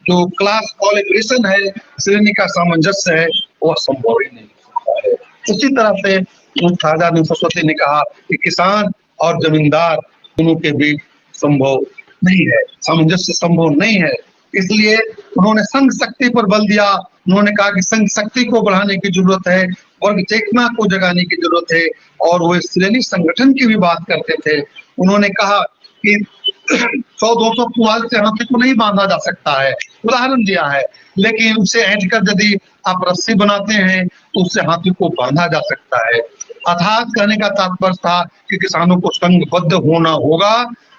जो क्लास कोलैबोरेशन है, श्रेणी का सामंजस्य है, वह संभव ही नहीं हो सकता है। उसी तरह से सहजानंद सरस्वती ने कहा कि किसान और जमींदार दोनों के बीच संभव नहीं है, सामंजस्य संभव नहीं है। इसलिए उन्होंने संघ शक्ति पर बल दिया। उन्होंने कहा कि संघ शक्ति को बढ़ाने की जरूरत है, वर्ग चेतना को जगाने की जरूरत है और वो श्रेणी संगठन की भी बात करते थे। उन्होंने कहा कि 100-200 पुआल से हाथी को नहीं बांधा जा सकता है, उदाहरण दिया है, लेकिन उसे ऐंठ कर यदि आप रस्सी बनाते हैं तो उससे हाथी को बांधा जा सकता है। अर्थात कहने का तात्पर्य था कि किसानों को संघबद्ध होना होगा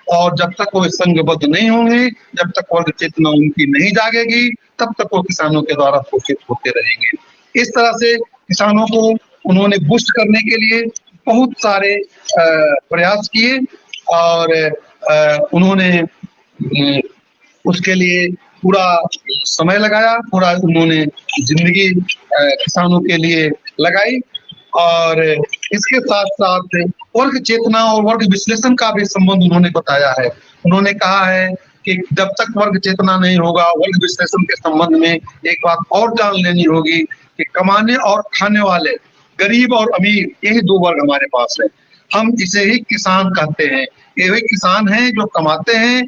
और जब तक वो संघबद्ध नहीं होंगे, जब तक वर्ग चेतना उनकी नहीं जागेगी, तब तक वो किसानों के द्वारा शोषित होते रहेंगे। इस तरह से किसानों को उन्होंने बूस्ट करने के लिए बहुत सारे प्रयास किए और उन्होंने उसके लिए पूरा समय लगाया, पूरा उन्होंने जिंदगी किसानों के लिए लगाई। और इसके साथ साथ वर्ग चेतना और वर्ग विश्लेषण का भी संबंध उन्होंने बताया है। उन्होंने कहा है कि जब तक वर्ग चेतना नहीं होगा, वर्ग विश्लेषण के संबंध में एक बात और जान लेनी होगी कि कमाने और खाने वाले, गरीब और अमीर, यही दो वर्ग हमारे पास है। हम इसे ही किसान कहते हैं। ये वही किसान हैं जो कमाते हैं,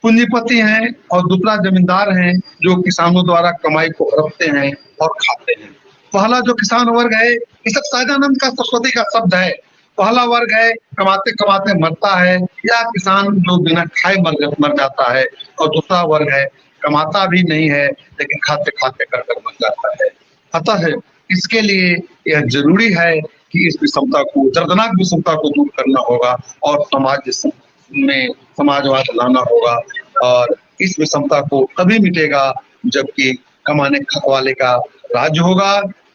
पूंजीपति हैं, और दूसरा जमींदार हैं जो किसानों द्वारा कमाई को हड़पते हैं और खाते हैं। पहला जो किसान वर्ग है, ये सब सहजानंद का सरस्वती का शब्द है। पहला वर्ग है कमाते कमाते मरता है, या किसान जो बिना खाए मर जाता है, और दूसरा वर्ग है कमाता भी नहीं है लेकिन खाते खाते कर मर जाता है। अतः इसके लिए यह जरूरी है कि इस विषमता को, दर्दनाक विषमता को दूर करना होगा और में समाजवाद लाना होगा। और इस विषमता को तभी मिटेगा जबकि कमाने वाले का राज्य होगा,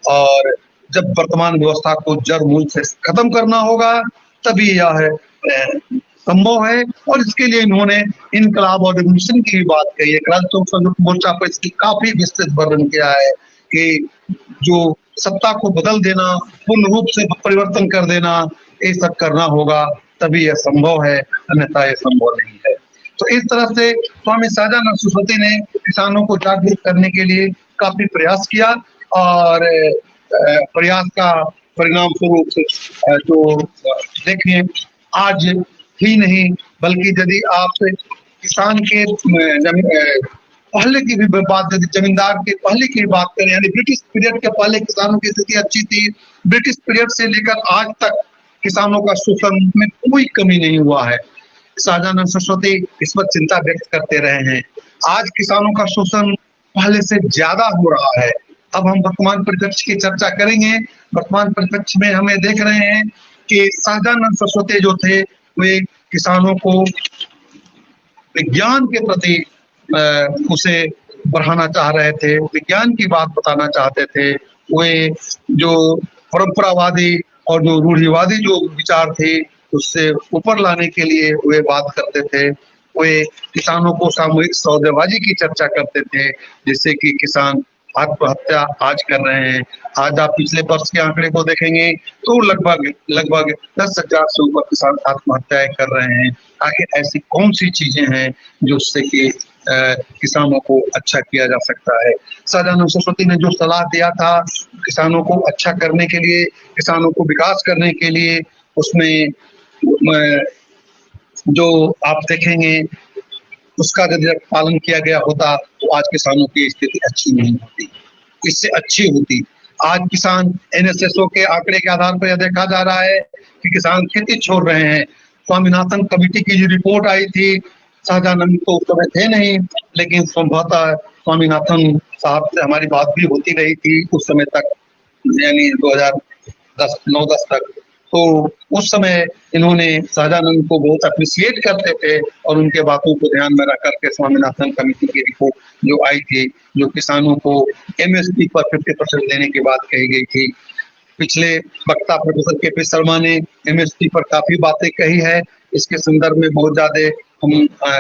और जब वर्तमान व्यवस्था को जड़ मूल से खत्म करना होगा तभी यह संभव है। और इसके लिए इन्होंने इनकलाब और रिवॉल्यूशन की भी बात कही है। क्रांति संयुक्त मोर्चा पर इसकी काफी विस्तृत वर्णन किया है कि जो सत्ता को बदल देना, पूर्ण रूप से परिवर्तन कर देना, ये सब करना होगा तभी यह संभव है, अन्यथा यह संभव नहीं है। तो इस तरह से स्वामी सहजानंद सरस्वती ने किसानों को जागरूक करने के लिए काफी प्रयास किया, और प्रयास का परिणाम स्वरूप जो देखिए आज ही नहीं बल्कि यदि आप किसान के पहले की भी बात, यदि जमींदार के पहले की बात करें, यानी ब्रिटिश पीरियड के पहले किसानों की स्थिति अच्छी थी। ब्रिटिश पीरियड से लेकर आज तक किसानों का शोषण में कोई कमी नहीं हुआ है। सहजानंद सरस्वती इस पर चिंता व्यक्त करते रहे हैं। आज किसानों का शोषण पहले से ज्यादा हो रहा है। अब हम वर्तमान परिप्रेक्ष्य की चर्चा करेंगे। वर्तमान परिप्रेक्ष्य में हमें देख रहे हैं कि सहजानंद सरस्वती जो थे वे किसानों को विज्ञान के प्रति उसे बढ़ाना चाह रहे थे, विज्ञान की बात बताना चाहते थे। वे जो परंपरावादी और जो रूढ़िवादी जो विचार थे उससे ऊपर लाने के लिए वे बात करते थे। वे किसानों को सामूहिक सौदेबाजी की चर्चा करते थे, जिससे कि किसान आत्महत्या आज कर रहे हैं। आज आप पिछले वर्ष के आंकड़े को देखेंगे तो लगभग 10,000 से ऊपर किसान आत्महत्याएं कर रहे हैं। आखिर ऐसी कौन सी चीजें हैं जो उससे कि किसानों को अच्छा किया जा सकता है। सहजानंद सरस्वती ने जो सलाह दिया था किसानों को अच्छा करने के लिए, किसानों को विकास करने के लिए, उसमें जो आप देखेंगे उसका यदि पालन किया गया होता तो आज किसानों की स्थिति अच्छी नहीं होती, इससे अच्छी होती। आज किसान एनएसएसओ के आंकड़े के आधार पर यह देखा जा रहा है कि किसान खेती छोड़ रहे हैं। स्वामीनाथन कमेटी की जो रिपोर्ट आई थी, सहजानंद तो उस समय थे नहीं, लेकिन संभवतः स्वामीनाथन साहब से हमारी बात भी होती रही थी उस समय तक, यानी 2009-10 तक। तो उस समय इन्होंने सहजानंद को बहुत अप्रिशिएट करते थे और उनके बातों को ध्यान में रख करके स्वामीनाथन कमेटी की रिपोर्ट जो आई थी, जो किसानों को एमएसपी पर 50% देने की बात कही गई थी। पिछले वक्ता प्रोफेसर के शर्मा ने एमएसपी पर काफी बातें कही है। इसके संदर्भ में बहुत ज्यादा हम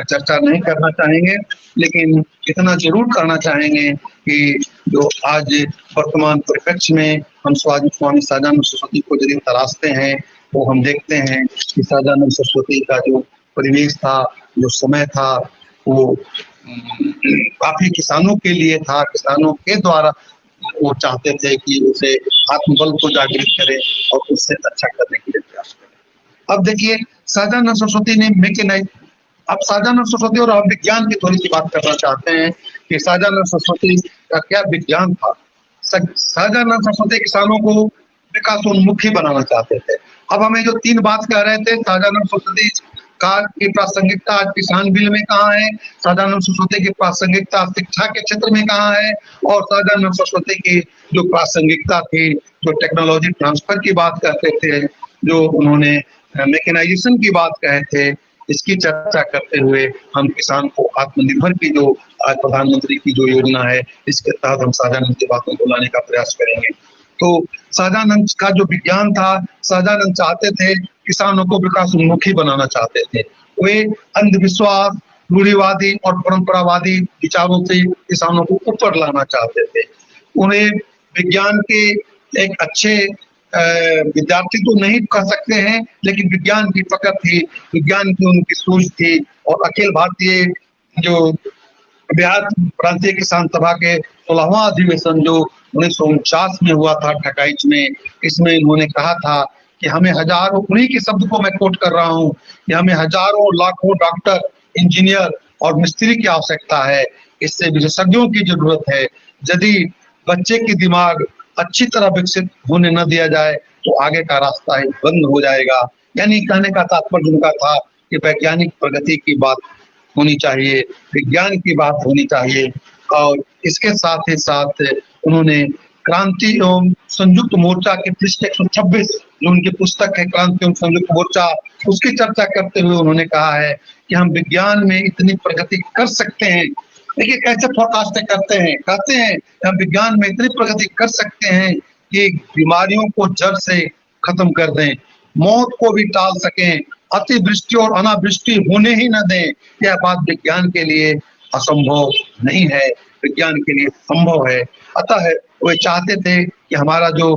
चर्चा नहीं करना चाहेंगे, लेकिन इतना जरूर कहना चाहेंगे कि जो आज वर्तमान परिप्रेक्ष्य में हम स्वामी सहजानंद सरस्वती को यदि तलाशते हैं तो हम देखते हैं कि सहजानंद सरस्वती का जो परिवेश था, जो समय था, वो काफी किसानों के लिए था। किसानों के द्वारा वो चाहते थे कि उसे आत्मबल को जागृत करें और उससे अच्छा करने के लिए प्रयास करें। अब देखिए सहजानंद सरस्वती ने मैकेनाइज, अब सहजानंद सरस्वती और विज्ञान की थोड़ी सी बात करना चाहते हैं कि सहजानंद सरस्वती का क्या विज्ञान था। सहजानंद सरस्वती किसानों को विकासोन्मुखी बनाना चाहते थे। अब हमें जो 3 बात कह रहे थे, सहजानंद सरस्वती का की प्रासंगिकता आज किसान बिल में कहाँ है, सहजानंद सरस्वती की प्रासंगिकता शिक्षा के क्षेत्र में कहाँ है, और सहजानंद सरस्वती की जो प्रासंगिकता थी, जो टेक्नोलॉजी ट्रांसफर की बात करते थे, जो उन्होंने मैकेनाइजेशन की बात कहे थे, इसकी चर्चा करते हुए हम किसान को आत्मनिर्भर की जो आज प्रधानमंत्री की जो योजना है, इसके तहत हम सहजानंद की बातों को लाने का प्रयास करेंगे। तो सहजानंद का जो विज्ञान था, सहजानंद चाहते थे किसानों को विकासोन्मुखी बनाना चाहते थे। वे अंधविश्वास, रूढ़िवादी और परंपरावादी विचारों से किसानों को ऊपर लाना चाहते थे। उन्हें विज्ञान के एक अच्छे विद्यार्थी तो नहीं कह सकते हैं, लेकिन विज्ञान की पकड़ थी, विज्ञान की उनकी सोच थी। और अखिल भारतीय जो बिहार प्रांतीय किसान सभा के 16वां अधिवेशन जो 1949 में हुआ था ठकाईच में, इसमें इन्होंने कहा था कि हमें हजारों, उन्हीं के शब्द को मैं कोट कर रहा हूँ, कि हमें हजारों लाखों डॉक्टर, इंजीनियर और मिस्त्री की आवश्यकता है। इससे विशेषज्ञों की जरूरत है। यदि बच्चे की दिमाग अच्छी तरह विकसित होने न दिया जाए तो आगे का रास्ता ही बंद हो जाएगा। यानी कहने का तात्पर्य उनका था कि वैज्ञानिक प्रगति की बात होनी चाहिए, विज्ञान की बात होनी चाहिए। और इसके साथ ही साथ उन्होंने क्रांति एवं संयुक्त मोर्चा के पृष्ठ 126 जो उनकी पुस्तक है क्रांति एवं संयुक्त मोर्चा, उसकी चर्चा करते हुए उन्होंने कहा है कि हम विज्ञान में इतनी प्रगति कर सकते हैं। देखिए कैसे फोरकास्ट करते हैं, कहते हैं हम विज्ञान में इतनी प्रगति कर सकते हैं कि बीमारियों को जड़ से खत्म कर दें, मौत को भी टाल सकें, अतिवृष्टि और अनावृष्टि होने ही न दें। यह बात विज्ञान के लिए असंभव नहीं है, विज्ञान के लिए संभव है। अतः वे चाहते थे कि हमारा जो,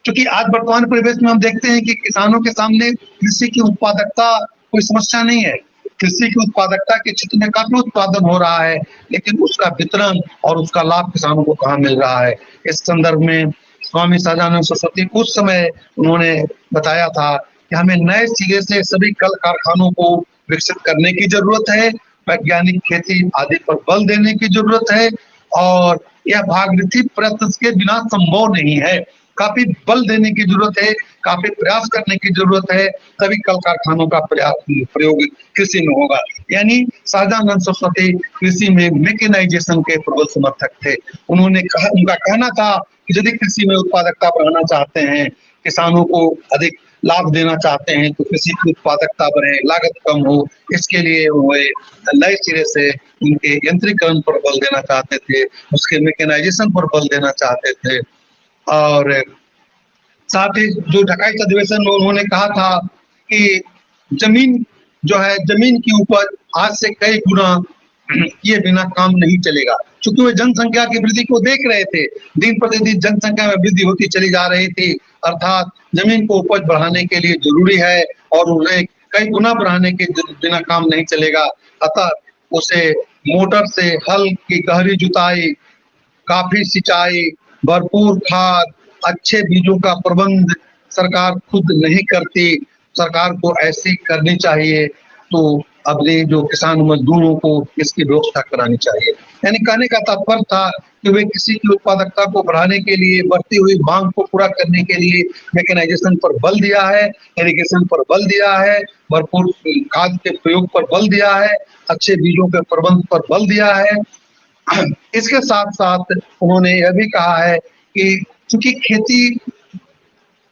क्योंकि आज वर्तमान परिवेश में हम देखते हैं कि किसानों के सामने कृषि की उत्पादकता कोई समस्या नहीं है। कृषि की उत्पादकता के क्षेत्र में काफी उत्पादन हो रहा है, लेकिन उसका वितरण और उसका लाभ किसानों को कहाँ मिल रहा है। इस संदर्भ में स्वामी सहजानंद सरस्वती उस समय उन्होंने बताया था कि हमें नए सिरे से सभी कल कारखानों को विकसित करने की जरूरत है, वैज्ञानिक खेती आदि पर बल देने की जरूरत है, और यह भागीरथी प्रयत्न के बिना संभव नहीं है। काफी बल देने की जरूरत है, काफी प्रयास करने की जरूरत है, तभी कल कारखानों का प्रयोग कृषि में होगा। यानी सहजानंद सरस्वती कृषि में मैकेनाइजेशन के प्रबल समर्थक थे। उनका कहना था कि यदि कृषि में उत्पादकता बढ़ाना चाहते हैं, किसानों को अधिक लाभ देना चाहते हैं, तो कृषि की उत्पादकता बढ़े, लागत कम हो, इसके लिए वो नए सिरे से उनके यंत्रीकरण पर बल देना चाहते थे, उसके मैकेनाइजेशन पर बल देना चाहते थे। और साथ ही जो 28 अधिवेशन में उन्होंने कहा था कि जमीन जो है, जमीन की उपज आज से कई गुना किए बिना काम नहीं चलेगा। चूंकि वे जनसंख्या की वृद्धि को देख रहे थे, दिन प्रतिदिन जनसंख्या में वृद्धि होती चली जा रही थी, अर्थात जमीन को उपज बढ़ाने के लिए जरूरी है और उन्हें कई गुना बढ़ाने के बिना काम नहीं चलेगा। अतः उसे मोटर से हल की गहरी जुताई, काफी सिंचाई, भरपूर खाद, अच्छे बीजों का प्रबंध सरकार खुद नहीं करती, सरकार को ऐसी करनी चाहिए। तो अपने जो किसान मजदूरों को इसकी व्यवस्था करानी चाहिए। यानी कहने का तात्पर्य था कि वे किसी की उत्पादकता को बढ़ाने के लिए, बढ़ती हुई मांग को पूरा करने के लिए मैकेनाइजेशन पर बल दिया है, इरिगेशन पर बल दिया है, भरपूर खाद के प्रयोग पर बल दिया है, अच्छे बीजों के प्रबंध पर बल दिया है। इसके साथ साथ उन्होंने यह भी कहा है कि चूंकि खेती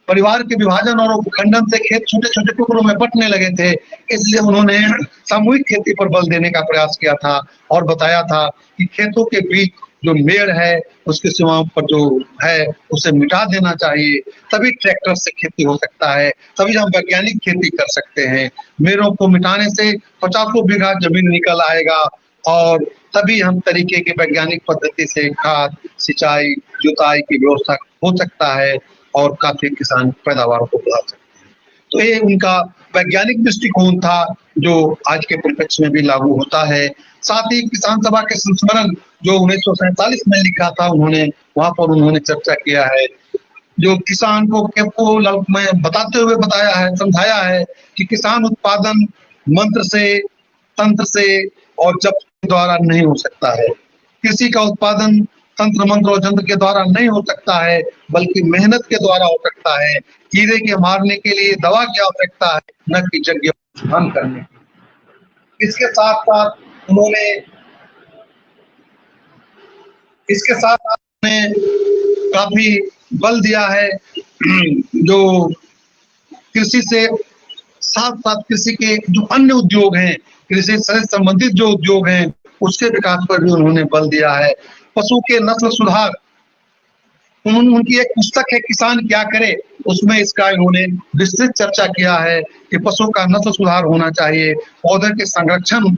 परिवार के विभाजन और उपखंडन से खेत छोटे छोटे टुकड़ों में बंटने लगे थे, इसलिए उन्होंने सामूहिक खेती पर बल देने का प्रयास किया था और बताया था कि खेतों के बीच जो मेड़ है, उसकी सीमाओं पर जो है उसे मिटा देना चाहिए, तभी ट्रैक्टर से खेती हो सकता है, तभी हम वैज्ञानिक खेती कर सकते हैं। मेड़ों को मिटाने से 50 बीघा जमीन निकल आएगा और तभी हम तरीके की वैज्ञानिक पद्धति से खाद, सिंचाई, जुताई की व्यवस्था हो सकता है और काफी किसान पैदावार को बढ़ा सकते हैं। तो ये उनका वैज्ञानिक दृष्टिकोण था जो आज के परिप्रेक्ष्य में भी लागू होता है। साथ ही किसान सभा के संस्मरण जो 1947 में लिखा था उन्होंने, वहां पर उन्होंने चर्चा किया है, जो किसान को में बताते हुए बताया है, समझाया है कि किसान उत्पादन मंत्र से, तंत्र से और जप के द्वारा नहीं हो सकता है। कृषि का उत्पादन तंत्र मंत्र और जंत्र के द्वारा नहीं हो सकता है, बल्कि मेहनत के द्वारा हो सकता है। कीड़े के मारने के लिए दवा की आवश्यकता है, न कि यज्ञ अनुष्ठान करने की। इसके साथ साथ उन्होंने काफी बल दिया है जो कृषि से साथ साथ कृषि के जो अन्य उद्योग हैं, कृषि से संबंधित जो उद्योग हैं, उसके विकास पर भी उन्होंने बल दिया है। पशु के नस्ल सुधार, उनकी एक पुस्तक है किसान क्या करे, उसमें इसका इन्होंने विस्तृत चर्चा किया है कि पशु का नस्ल सुधार होना चाहिए, पौधे के संरक्षण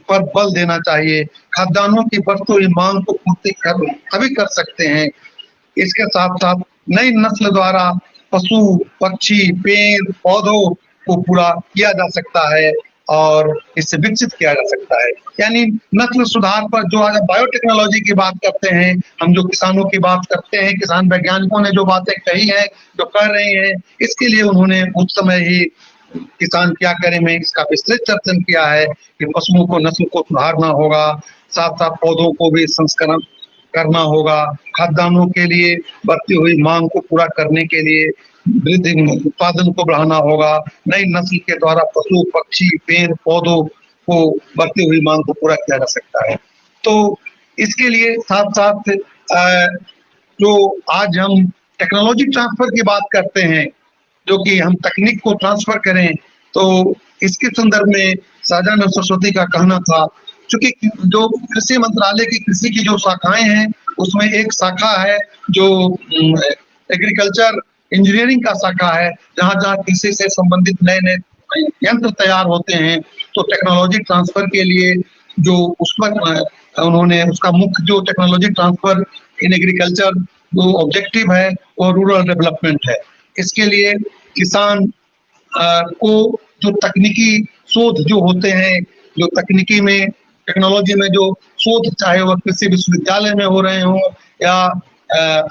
पर बल देना चाहिए, खाद्यान्नों की बढ़ती हुई मांग को पूर्ति तभी कर सकते हैं। इसके साथ साथ नई नस्ल द्वारा पशु, पक्षी, पेड़, पौधों को पूरा किया जा सकता है और इससे विकसित किया जा सकता है। यानी नस्ल सुधार पर जो आज बायोटेक्नोलॉजी की बात करते हैं, हम जो किसानों की बात करते हैं, किसान वैज्ञानिकों ने जो बातें कही हैं, जो कर रहे हैं, इसके लिए उन्होंने उस समय ही किसान क्या करे में इसका विस्तृत चर्चन किया है कि पशुओं को नस्ल को सुधारना होगा, साथ साथ पौधों को भी संस्करण करना होगा, खाद्यान्नों के लिए बढ़ती हुई मांग को पूरा करने के लिए वृद्धि उत्पादन को बढ़ाना होगा, नई नस्ल के द्वारा पशु, पक्षी, पेड़, पौधों को बढ़ती हुई मांग को पूरा किया जा सकता है। तो इसके लिए साथ साथ जो आज हम टेक्नोलॉजी ट्रांसफर की बात करते हैं, जो कि हम तकनीक को ट्रांसफर करें, तो इसके संदर्भ में सहजानंद सरस्वती का कहना था, क्योंकि जो कृषि मंत्रालय की कृषि की जो शाखाएं हैं, उसमें एक शाखा है जो एग्रीकल्चर इंजीनियरिंग का शाखा है, जहाँ जहाँ कृषि से संबंधित नए नए यंत्र तैयार होते हैं। तो टेक्नोलॉजी ट्रांसफर के लिए जो उस पर उन्होंने उसका मुख्य जो टेक्नोलॉजी ट्रांसफर इन एग्रीकल्चर जो ऑब्जेक्टिव है वो रूरल डेवलपमेंट है। इसके लिए किसान को जो तकनीकी शोध जो होते हैं, जो तकनीकी में टेक्नोलॉजी में जो शोध, चाहे वह कृषि विश्वविद्यालय में हो रहे हों या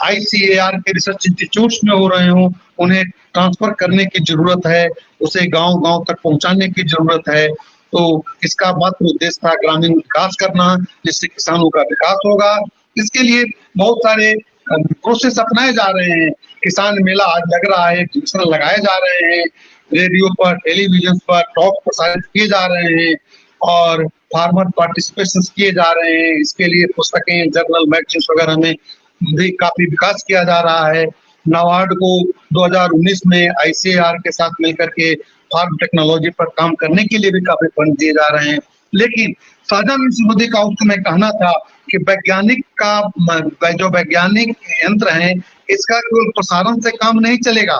ICAR के रिसर्च इंस्टीट्यूट्स में हो रहे हों, उन्हें ट्रांसफर करने की जरूरत है, उसे गांव-गांव तक पहुंचाने की जरूरत है। तो इसका मात्र उद्देश्य था ग्रामीण विकास करना, जिससे किसानों का विकास होगा। इसके लिए बहुत सारे प्रोसेस अपनाए जा रहे हैं। किसान मेला आज लग रहा है, एग्जीबिशन लगाए जा रहे हैं, रेडियो पर, टेलीविजन पर टॉक प्रसारित किए जा रहे हैं और फार्मर पार्टिसिपेशन किए जा रहे हैं। इसके लिए पुस्तकें, जर्नल, मैगजीन्स वगैरह में भी काफी विकास किया जा रहा है। नाबार्ड को 2019 में ICAR के साथ मिलकर के फार्म टेक्नोलॉजी पर काम करने के लिए भी काफी फंड दिए जा रहे हैं। लेकिन सहजानंद सरस्वती का उस समय कहना था कि वैज्ञानिक का जो वैज्ञानिक यंत्र है, इसका केवल प्रसारण से काम नहीं चलेगा,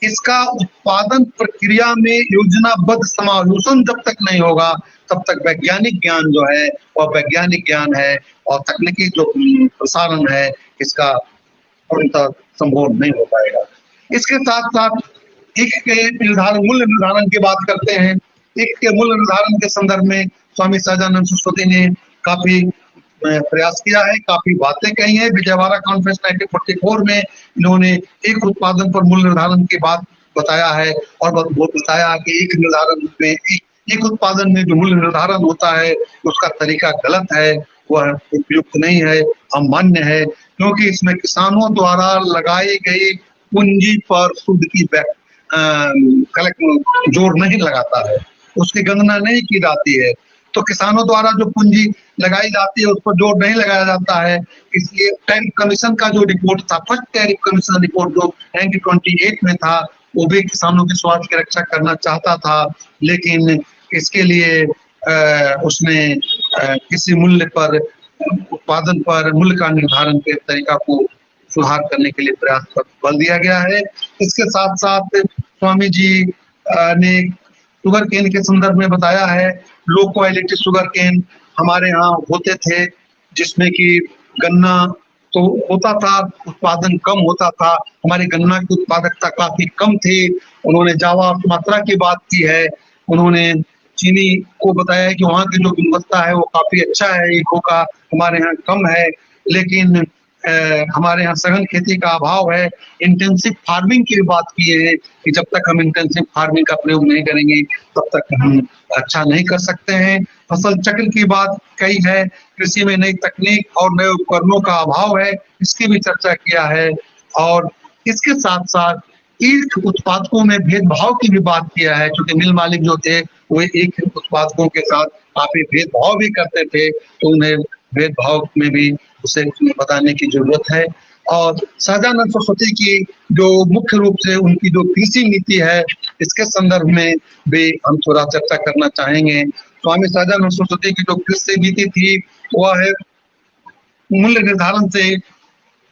इसका उत्पादन प्रक्रिया में योजनाबद्ध समावेशन जब तक नहीं होगा, तब तक वैज्ञानिक ज्ञान जो है वह वैज्ञानिक ज्ञान है और तकनीकी जो प्रसारण है इसका पूर्णतः संभव नहीं हो पाएगा। इसके साथ साथ ईख के निर्धारण, मूल्य निर्धारण की बात करते हैं। ईख के मूल्य निर्धारण के संदर्भ में स्वामी सहजानंद सरस्वती ने काफी प्रयास किया है, काफी बातें कही है। विजयवाड़ा कॉन्फ्रेंस 1944 में इन्होंने ईख उत्पादन पर मूल्य निर्धारण की बात बताया है और बताया कि ईख निर्धारण में, ईख उत्पादन में जो मूल्य निर्धारण होता है उसका तरीका गलत है, वह उपयुक्त नहीं है, अमान्य है, क्योंकि इसमें किसानों द्वारा लगाई गई पूंजी पर सूद की जोर नहीं लगाता है, उसकी गणना नहीं की जाती है। तो किसानों द्वारा जो पूंजी लगाई जाती है उस पर जोर नहीं लगाया जाता है। इसलिए टैरिफ कमीशन का जो रिपोर्ट था, फर्स्ट टैरिफ कमीशन रिपोर्ट जो 1928 में था, वो भी किसानों के स्वास्थ्य की रक्षा करना चाहता था, लेकिन इसके लिए उसने किसी मूल्य पर, उत्पादन पर मूल्य का निर्धारण के तरीका को सुधार करने के लिए प्रयास पर बल दिया गया है। इसके साथ साथ स्वामी जी ने शुगर केन के संदर्भ में बताया है, लो क्वालिटी शुगर केन हमारे यहाँ होते थे, जिसमें कि गन्ना तो होता था, उत्पादन कम होता था, हमारी गन्ना की उत्पादकता काफी कम थी। उन्होंने जावा मात्रा की बात की है, उन्होंने चीनी को बताया है कि वहाँ की जो गुणवत्ता है वो काफी अच्छा है, ईखों का हमारे यहाँ कम है, लेकिन हमारे यहाँ सघन खेती का अभाव है। इंटेंसिव फार्मिंग की बात की है कि जब तक हम इंटेंसिव फार्मिंग का प्रयोग नहीं करेंगे तब तक हम अच्छा नहीं कर सकते हैं। फसल चक्र की बात कही है, कृषि में नई तकनीक और नए उपकरणों का अभाव है, इसकी भी चर्चा किया है। और इसके साथ साथ ईख उत्पादकों में भेदभाव की भी बात किया है, क्योंकि मिल मालिक जो थे वो ईख उत्पादकों के साथ काफी भेदभाव भी करते थे, तो उन्हें भेदभाव में भी उसे बताने की जरूरत है। और सहजानंद सरस्वती की जो मुख्य रूप से उनकी जो कृषि नीति है, इसके संदर्भ में भी हम थोड़ा चर्चा करना चाहेंगे। स्वामी सहजानंद सरस्वती की जो कृषि नीति थी वह है मूल्य निर्धारण से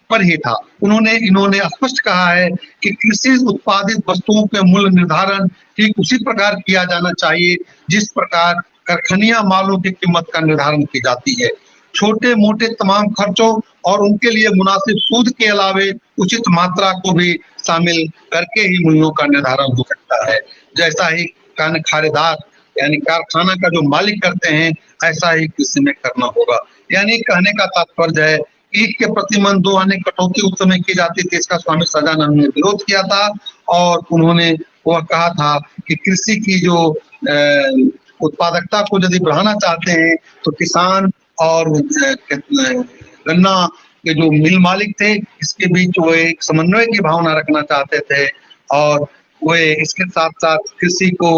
पर ही था। इन्होंने स्पष्ट कहा है कि कृषि उत्पादित वस्तुओं के मूल्य निर्धारण ठीक उसी प्रकार किया जाना चाहिए जिस प्रकार कारखानिया मालों की कीमत का निर्धारण की जाती है। छोटे मोटे तमाम खर्चों और उनके लिए मुनासिब सूद के अलावे उचित मात्रा को भी शामिल करके ही मूल्यों का निर्धारण हो सकता है। जैसा ही खारेदार यानी कारखाना का जो मालिक करते हैं, ऐसा ही कृषि में करना होगा। यानी कहने का तात्पर्य है, ईख के प्रति मन 2 आने कटौती उस समय की जाती थी, इसका स्वामी सहजानंद ने विरोध किया था और उन्होंने वह कहा था कि कृषि की जो उत्पादकता को यदि बढ़ाना चाहते हैं तो किसान और गन्ना के जो मिल मालिक थे इसके बीच वो एक समन्वय की भावना रखना चाहते थे और वे इसके साथ साथ कृषि को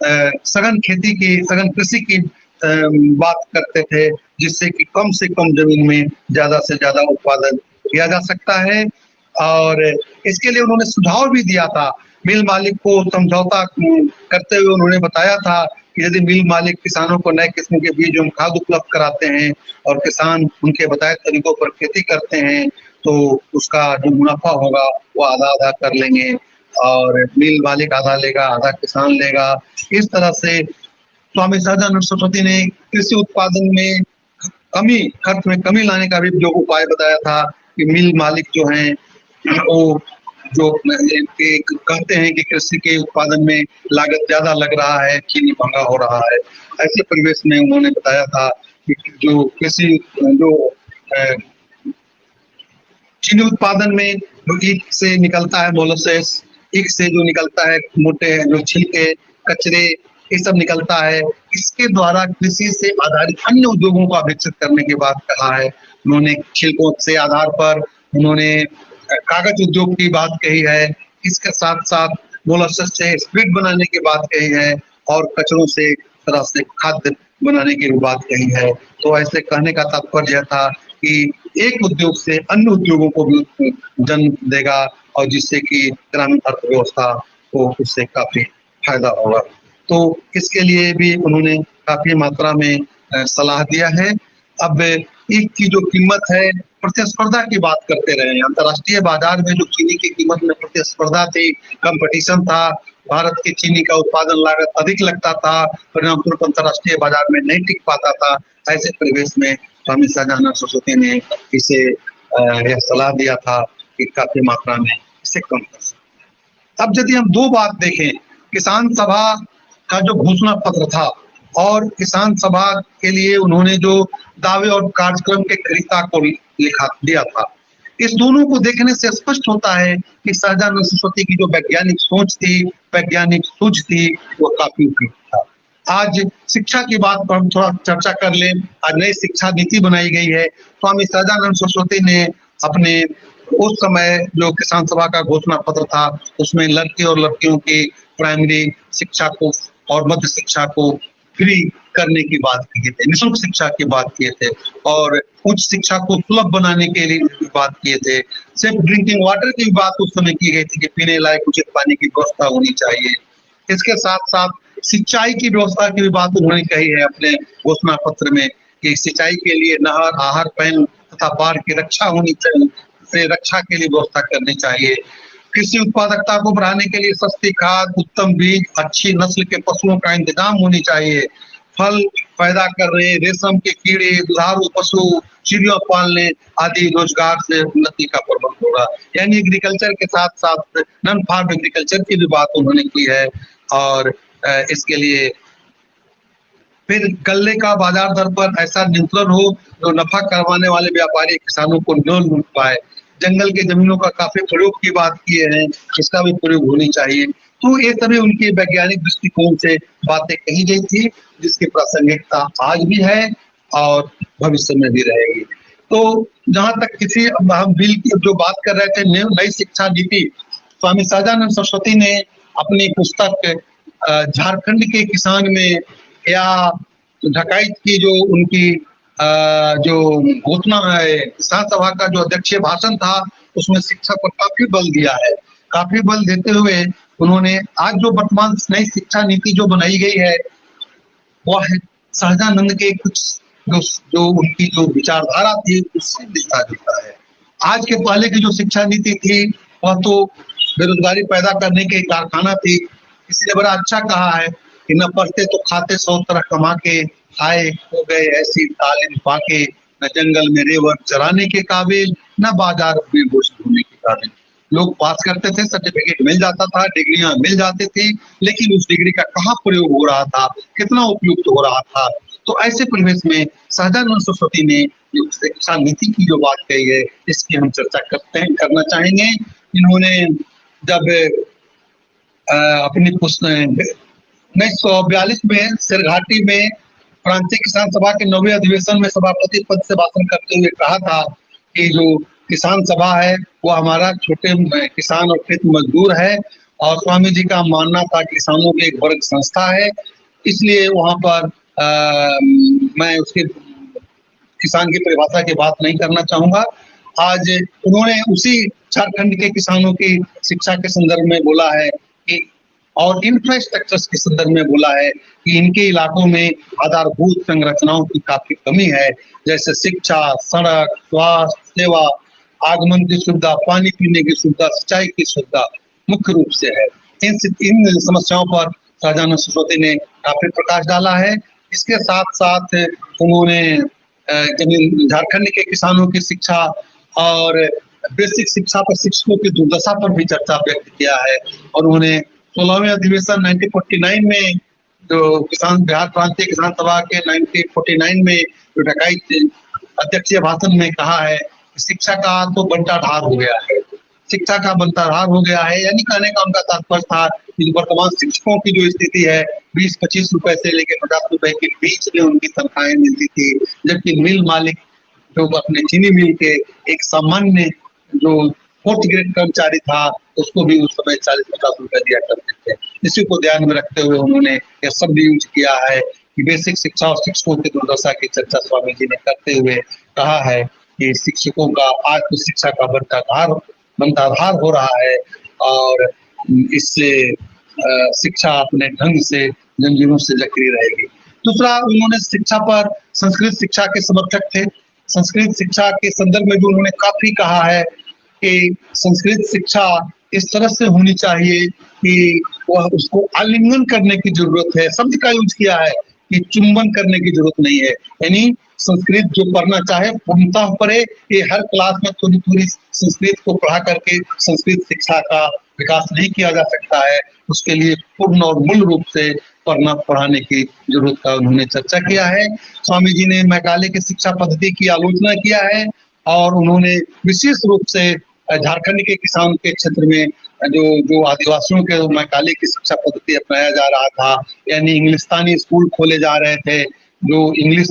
सघन कृषि की बात करते थे, जिससे कि कम से कम जमीन में ज्यादा से ज्यादा उत्पादन किया जा सकता है। और इसके लिए उन्होंने सुझाव भी दिया था। मिल मालिक को समझौता करते हुए उन्होंने बताया था कि यदि मिल मालिक किसानों को नए किस्म के बीज एवं खाद उपलब्ध कराते हैं और किसान उनके बताए तरीकों पर खेती करते हैं तो उसका जो मुनाफा होगा वो आधा आधा कर लेंगे, और मिल मालिक आधा लेगा, आधा किसान लेगा। इस तरह से स्वामी सहजानंद सरस्वती ने कृषि उत्पादन में खर्च में कमी लाने का भी जो उपाय बताया था कि मिल मालिक जो हैं वो जो कहते हैं कि कृषि के उत्पादन में लागत ज्यादा लग रहा है, चीनी महंगा हो रहा है, ऐसे परिवेश में उन्होंने बताया था कि जो कृषि जो चीनी उत्पादन में जो ईख से निकलता है मोलासेस, ईख से जो निकलता है मोटे जो छिलके कचरे ये सब निकलता है, इसके द्वारा कृषि से आधारित अन्य उद्योगों का विकसित करने की बात कहा है। उन्होंने छिलकों से आधार पर उन्होंने कागज उद्योग की बात कही है, इसके साथ साथ मोलासेस से स्प्रिट बनाने की बात कही है और कचरों से तरह से खाद्य बनाने की भी बात कही है। तो ऐसे कहने का तात्पर्य था कि एक उद्योग से अन्य उद्योगों को भी जन्म देगा और जिससे कि ग्रामीण अर्थव्यवस्था को उससे काफी फायदा होगा। तो इसके लिए भी उन्होंने काफी मात्रा में सलाह दिया है। अब ईख की जो कीमत है, प्रतिस्पर्धा की बात करते रहे, अंतर्राष्ट्रीय बाजार में जो चीनी की कीमत में प्रतिस्पर्धा थी, कंपटीशन था, भारत की चीनी का उत्पादन लागत अधिक लगता था, परिणाम स्वरूप अंतर्राष्ट्रीय बाजार में नहीं टिक पाता था। ऐसे परिवेश में स्वामी सहजानंद सरस्वती ने इसे यह सलाह दिया था कि काफी मात्रा में इसे कम कर सकते। अब यदि हम दो बात देखें, किसान सभा का जो घोषणा पत्र था और किसान सभा के लिए उन्होंने जो दावे और कार्यक्रम के क्रिया को लिखा दिया था, इस दोनों को देखने से स्पष्ट होता है कि सहजानंद सरस्वती की जो वैज्ञानिक सोच थी, वैज्ञानिक सूझ थी, वो काफी उपयुक्त था। आज शिक्षा की बात पर हम थोड़ा चर्चा कर लें। आज नई शिक्षा नीति बनाई गई है। स्वामी सहजानंद सरस्वती ने अपने उस समय जो किसान सभा का घोषणा पत्र था उसमें लड़के और लड़कियों की प्राइमरी शिक्षा को और मध्य शिक्षा को फ्री करने की बात किए थे, निःशुल्क शिक्षा की बात किए थे और उच्च शिक्षा को सुलभ बनाने के लिए बात किए थे। सिर्फ ड्रिंकिंग वाटर की बात उस समय की गई थी कि पीने लायक उचित पानी की व्यवस्था होनी चाहिए। इसके साथ साथ सिंचाई की व्यवस्था की भी बात उन्होंने कही है अपने घोषणा पत्र में कि सिंचाई के लिए नहर, आहार पैन तथा बाढ़ की रक्षा होनी चाहिए, से रक्षा के लिए व्यवस्था करनी चाहिए। कृषि उत्पादकता को बढ़ाने के लिए सस्ती खाद, उत्तम बीज, अच्छी नस्ल के पशुओं का इंतजाम होनी चाहिए। फल पैदा करने, रेशम के कीड़े, दुधारू पशु, चिड़िया पालने आदि रोजगार से उन्नति का प्रबंध होगा। यानी एग्रीकल्चर के साथ साथ नॉन फार्म एग्रीकल्चर की भी बात उन्होंने की है। और इसके लिए फिर गल्ले का बाजार दर पर ऐसा नियंत्रण हो जो नफा करवाने वाले व्यापारी किसानों को न लूट पाए। जंगल के जमीनों का काफी प्रयोग की बात किए हैं, इसका भी प्रयोग होनी चाहिए। तो ये सभी उनकी वैज्ञानिक दृष्टिकोण से बातें कही गई थी, जिसकी प्रासंगिकता आज भी है और भविष्य में भी रहेगी। तो जहां तक किसी हम बिल की जो बात कर रहे थे, नई शिक्षा नीति, स्वामी सहजानंद सरस्वती ने अपनी पुस्तक झारखंड के किसान में या ढकाइत की जो उनकी जो घोषणा है, किसान सभा का जो अध्यक्षीय भाषण था उसमें शिक्षा पर काफी बल दिया है। काफी बल देते हुए उन्होंने आज जो वर्तमान नई शिक्षा नीति जो बनाई गई है वह सहजानंद के कुछ जो उनकी जो विचारधारा थी उससे मिलता जुलता है। आज के पहले की जो शिक्षा नीति थी वह तो बेरोजगारी पैदा करने के कारखाना थी। इसलिए बड़ा अच्छा कहा है कि न पढ़ते तो खाते 100 तरह कमा के, आए हो गए ऐसी तालीम पाके, न जंगल में रेवड़ चराने के काबिल, न बाजार में गोश्त ढूंढने के काबिल। लोग पास करते थे, सर्टिफिकेट मिल जाता था, डिग्रियां मिल जाती थी, लेकिन उस डिग्री का कहाँ प्रयोग हो रहा था, कितना उपयुक्त हो रहा था। तो ऐसे परिवेश में सहजानंद सरस्वती ने जो शिक्षा नीति की जो बात कही है इसकी हम चर्चा करना चाहेंगे। इन्होंने जब अपनी 1942 में सिरघाटी में प्रांतीय किसान सभा के 9वें अधिवेशन में सभापति पद से भाषण करते हुए कहा था कि जो किसान सभा है वो हमारा छोटे किसान और खेत मजदूर है और स्वामी जी का मानना था किसानों की एक वर्ग संस्था है। इसलिए वहां पर मैं उसके किसान की परिभाषा की बात नहीं करना चाहूंगा। आज उन्होंने उसी झारखंड के किसानों की शिक्षा के संदर्भ में बोला है कि और इंफ्रास्ट्रक्चर्स के संदर्भ में बोला है कि इनके इलाकों में आधारभूत संरचनाओं की काफी कमी है, जैसे शिक्षा, सड़क, स्वास्थ्य सेवा, आगमन की सुविधा, पानी पीने की सुविधा, सिंचाई की सुविधा मुख्य रूप से है। इन समस्याओं पर सहजानंद सरस्वती ने काफी प्रकाश डाला है। इसके साथ साथ उन्होंने झारखंड के किसानों की शिक्षा और बेसिक शिक्षा पर शिक्षकों की दुर्दशा पर भी चर्चा व्यक्त किया है। और उन्होंने 16वें अधिवेशन 1949 में जो बिहार प्रांतीय किसान सभा के 1949 में जो डकैत अध्यक्षीय भाषण में कहा है कि शिक्षा का तो बंटाढार हो गया है, शिक्षा का बंटाढार हो गया है। यानी कहने का उनका तात्पर्य था कि वर्तमान शिक्षकों की जो स्थिति है 20-25 रुपए से लेकर 50 रुपए के बीच में उनकी तनख्वाहें मिलती थी, जबकि मिल मालिक जो अपने चीनी मिल के एक सामान्य जो 4th ग्रेड कर्मचारी था उसको भी उस समय 40-50 रुपए दिया करते थे। इसी को ध्यान में रखते हुए उन्होंने यह शब्द यूज किया है कि बेसिक शिक्षा और शिक्षकों की दुर्दशा की चर्चा स्वामी जी ने करते हुए कहा है कि शिक्षकों का आज तो शिक्षा का बंटाधार हो रहा है और इससे शिक्षा अपने ढंग से जंजीरों से जकड़ी रहेगी। दूसरा, उन्होंने शिक्षा पर संस्कृत शिक्षा के समर्थक थे। संस्कृत शिक्षा के संदर्भ में भी उन्होंने काफी कहा है कि संस्कृत शिक्षा इस तरह से होनी चाहिए कि वह उसको आलिंगन करने की जरूरत है। शब्द का यूज किया है कि चुंबन करने की जरूरत नहीं है। यानी संस्कृत जो पढ़ना चाहे पूर्णतः पढ़े, ये हर क्लास में थोड़ी थोड़ी संस्कृत को पढ़ा करके संस्कृत शिक्षा का विकास नहीं किया जा सकता है। उसके लिए पूर्ण और मूल रूप से पढ़ाने की जरूरत का उन्होंने चर्चा किया है। स्वामी जी ने मैकाले की शिक्षा पद्धति की आलोचना किया है और उन्होंने विशेष रूप से झारखंड के किसान के क्षेत्र में जो आदिवासियों के मैकाले की शिक्षा पद्धति अपनाया जा रहा था, यानी इंग्लिस्तानी स्कूल खोले जा रहे थे, जो इंग्लिश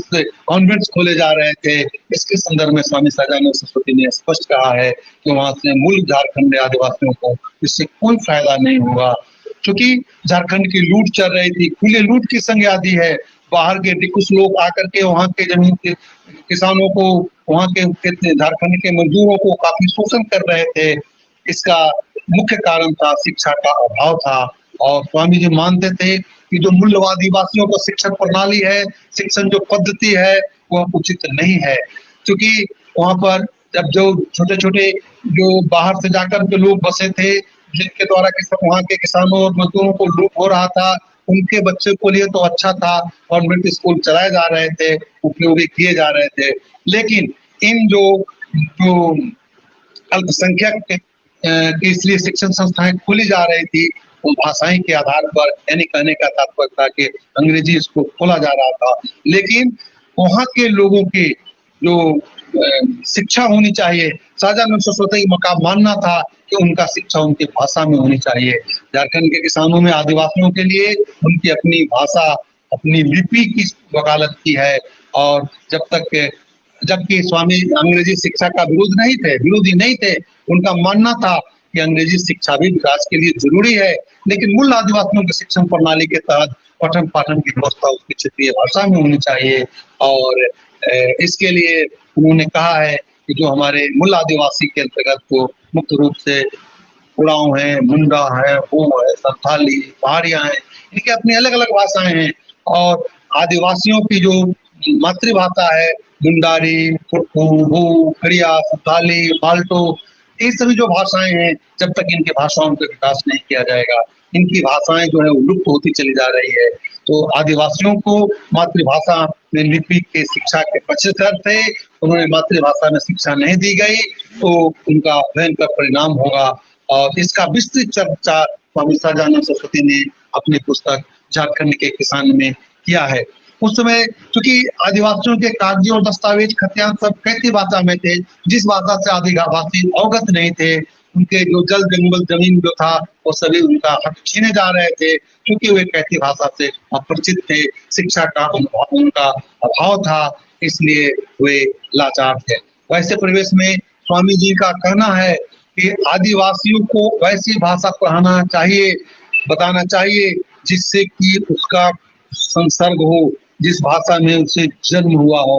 कॉन्वेंट्स खोले जा रहे थे, इसके संदर्भ में स्वामी सहजानंद सरस्वती ने स्पष्ट कहा है कि वहां से मूल झारखंड आदिवासियों को इससे कोई फायदा नहीं होगा, क्योंकि झारखंड की लूट चल रही थी, खुले लूट की संज्ञा दी है। बाहर के कुछ लोग आकर के वहां के जमीन के किसानों को, वहां के झारखंड के मजदूरों को काफी शोषण कर रहे थे। इसका मुख्य कारण था शिक्षा का अभाव था और स्वामी जी मानते थे कि जो मूल्यवादी वासियों को शिक्षण प्रणाली है, शिक्षण जो पद्धति है वह उचित नहीं है, क्योंकि वहां पर जब जो छोटे छोटे जो बाहर से जाकर के लोग बसे थे, जिनके द्वारा वहां के किसानों और मजदूरों को लूट हो रहा था, उनके बच्चे को लिए तो अच्छा था, कॉन्वेंट स्कूल चलाए जा रहे थे, उपयोगी किए जा रहे थे। लेकिन इन जो अल्पसंख्यक की इसलिए शिक्षण संस्थाएं खोली जा रही थी, वो भाषाएं के आधार पर, यानी कहने का तात्पर्य था कि अंग्रेजी स्कूल खोला जा रहा था। लेकिन वहां के लोगों की जो शिक्षा होनी चाहिए, सहजानंद सरस्वती का मानना था कि उनका शिक्षा उनकी भाषा में होनी चाहिए। झारखंड के किसानों में आदिवासियों के लिए उनकी अपनी भाषा, अपनी लिपि की वकालत की है। और जबकि स्वामी अंग्रेजी शिक्षा का विरोधी नहीं थे, उनका मानना था कि अंग्रेजी शिक्षा भी विकास के लिए जरूरी है, लेकिन मूल आदिवासियों की शिक्षण प्रणाली के तहत पठन पाठन की व्यवस्था उसकी क्षेत्रीय भाषा में होनी चाहिए। और इसके लिए उन्होंने कहा है कि जो हमारे मूल आदिवासी के अंतर्गत को मुख्य रूप से उड़ाव है, मुंडा है, हो है, संथाली, पहाड़ियां हैं, इनकी अपनी अलग अलग भाषाएं हैं। और आदिवासियों की जो मातृभाषा है, मुंडारी, फुटकू, भू, खड़िया, संथाली, बाल्टो, ये सभी जो भाषाएं हैं, जब तक इनकी भाषाओं का विकास नहीं किया जाएगा, इनकी भाषाएं जो है वो लुप्त होती चली जा रही है। तो आदिवासियों को मातृभाषा में लिपि के शिक्षा के पक्षधर थे, उन्होंने मातृभाषा में शिक्षा नहीं दी गई तो उनका भयंकर परिणाम होगा। और इसका विस्तृत चर्चा स्वामी सहजानंद सरस्वती ने अपनी पुस्तक झारखंड के किसान में किया है। उस समय चूंकि आदिवासियों के कागजी और दस्तावेज खतियान सब कैथी भाषा में थे, जिस भाषा से आदिवासी अवगत नहीं थे, उनके जो जल जंगल जमीन जो था वो सभी उनका हक छीने जा रहे थे, क्योंकि वे कैथी भाषा से अपरिचित थे, शिक्षा का उनका अभाव था, इसलिए वे लाचार थे। वैसे परिवेश में स्वामी जी का कहना है कि आदिवासियों को वैसी भाषा पढ़ाना चाहिए, बताना चाहिए जिससे कि उसका संसर्ग हो, जिस भाषा में उसे जन्म हुआ हो।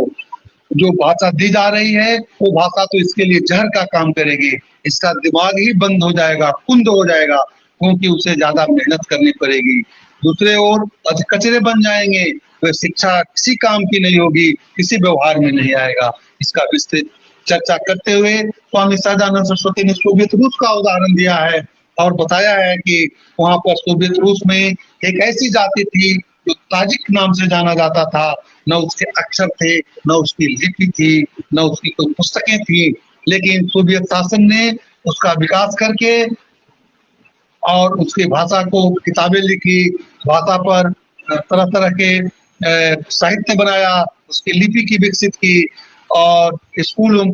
जो भाषा दी जा रही है वो भाषा तो इसके लिए जहर का काम करेगी। इसका दिमाग ही बंद हो जाएगा, कुंद हो जाएगा, क्योंकि उसे ज्यादा मेहनत करनी पड़ेगी। दूसरे ओर कचरे बन जाएंगे तो शिक्षा किसी काम की नहीं होगी, किसी व्यवहार में नहीं आएगा। इसका विस्तृत चर्चा करते हुए स्वामी सहजानंद सरस्वती ने सोवियत रूस का उदाहरण दिया है और बताया है कि वहां पर सोवियत रूस में एक ऐसी जाति थी जो ताजिक नाम से जाना जाता था। न उसके अक्षर थे, न उसकी लिपि थी, न उसकी कोई पुस्तकें थी, लेकिन सोवियत शासन ने उसका विकास करके और उसकी भाषा को किताबें लिखी, भाषा पर तरह तरह के साहित्य बनाया, उसकी लिपि की विकसित की और स्कूल एवं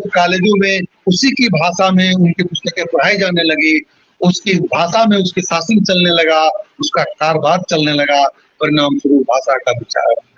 कॉलेजों में उसी की भाषा में उनकी पुस्तकें पढ़ाई जाने लगी। उसकी भाषा में उसके शासन चलने लगा, उसका कारोबार चलने लगा। परिणाम स्वरूप भाषा का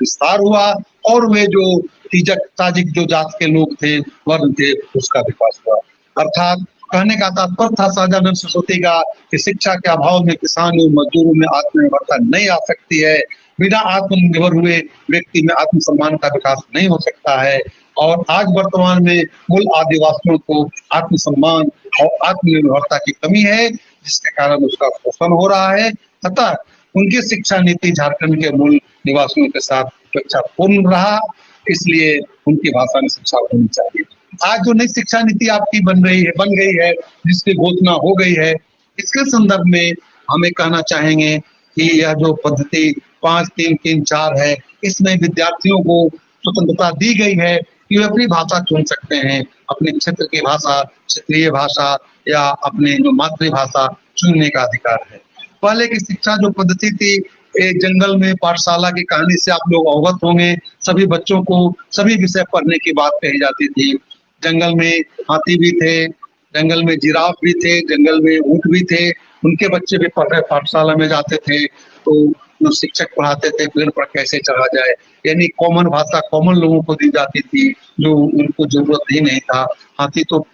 विस्तार हुआ और वे जो ताजिक जो जात के लोग थे, वर्ण थे, उसका विकास हुआ। अर्थात कहने का तात्पर्य था सहजानंद सरस्वती का कि शिक्षा के अभाव में किसान और मजदूरों में आत्मनिर्भरता नहीं आ सकती है। बिना आत्मनिर्भर हुए व्यक्ति में आत्मसम्मान का विकास नहीं हो सकता है। और आज वर्तमान में मूल आदिवासियों को आत्मसम्मान और आत्मनिर्भरता की कमी है, जिसके कारण उसका शोषण हो रहा है। अतः उनकी शिक्षा नीति झारखंड के मूल निवासियों के साथ अपेक्षापूर्ण रहा, इसलिए उनकी भाषा में शिक्षा होनी चाहिए। आज जो नई शिक्षा नीति आपकी बन गई है, जिसकी घोषणा हो गई है, इसके संदर्भ में हमें कहना चाहेंगे कि यह जो पद्धति 5-3-3-4 है, इसमें विद्यार्थियों को स्वतंत्रता दी गई है कि वे अपनी भाषा चुन सकते हैं। अपने क्षेत्र की भाषा, क्षेत्रीय भाषा या अपने जो मातृभाषा चुनने का अधिकार है। पहले की शिक्षा जो पद्धति थी, एक जंगल में पाठशाला की कहानी से आप लोग अवगत होंगे। सभी बच्चों को सभी विषय पढ़ने की बात कही जाती थी। जंगल में हाथी भी थे, जंगल में जिराफ भी थे, जंगल में ऊंट भी थे, उनके बच्चे भी पढ़ रहे पाठशाला में जाते थे। तो जो शिक्षक पढ़ाते थे पेड़ पर कैसे चढ़ा जाए, यानी कॉमन भाषा कॉमन लोगों को दी जाती थी, जो उनको जरूरत ही नहीं था। हाथी तो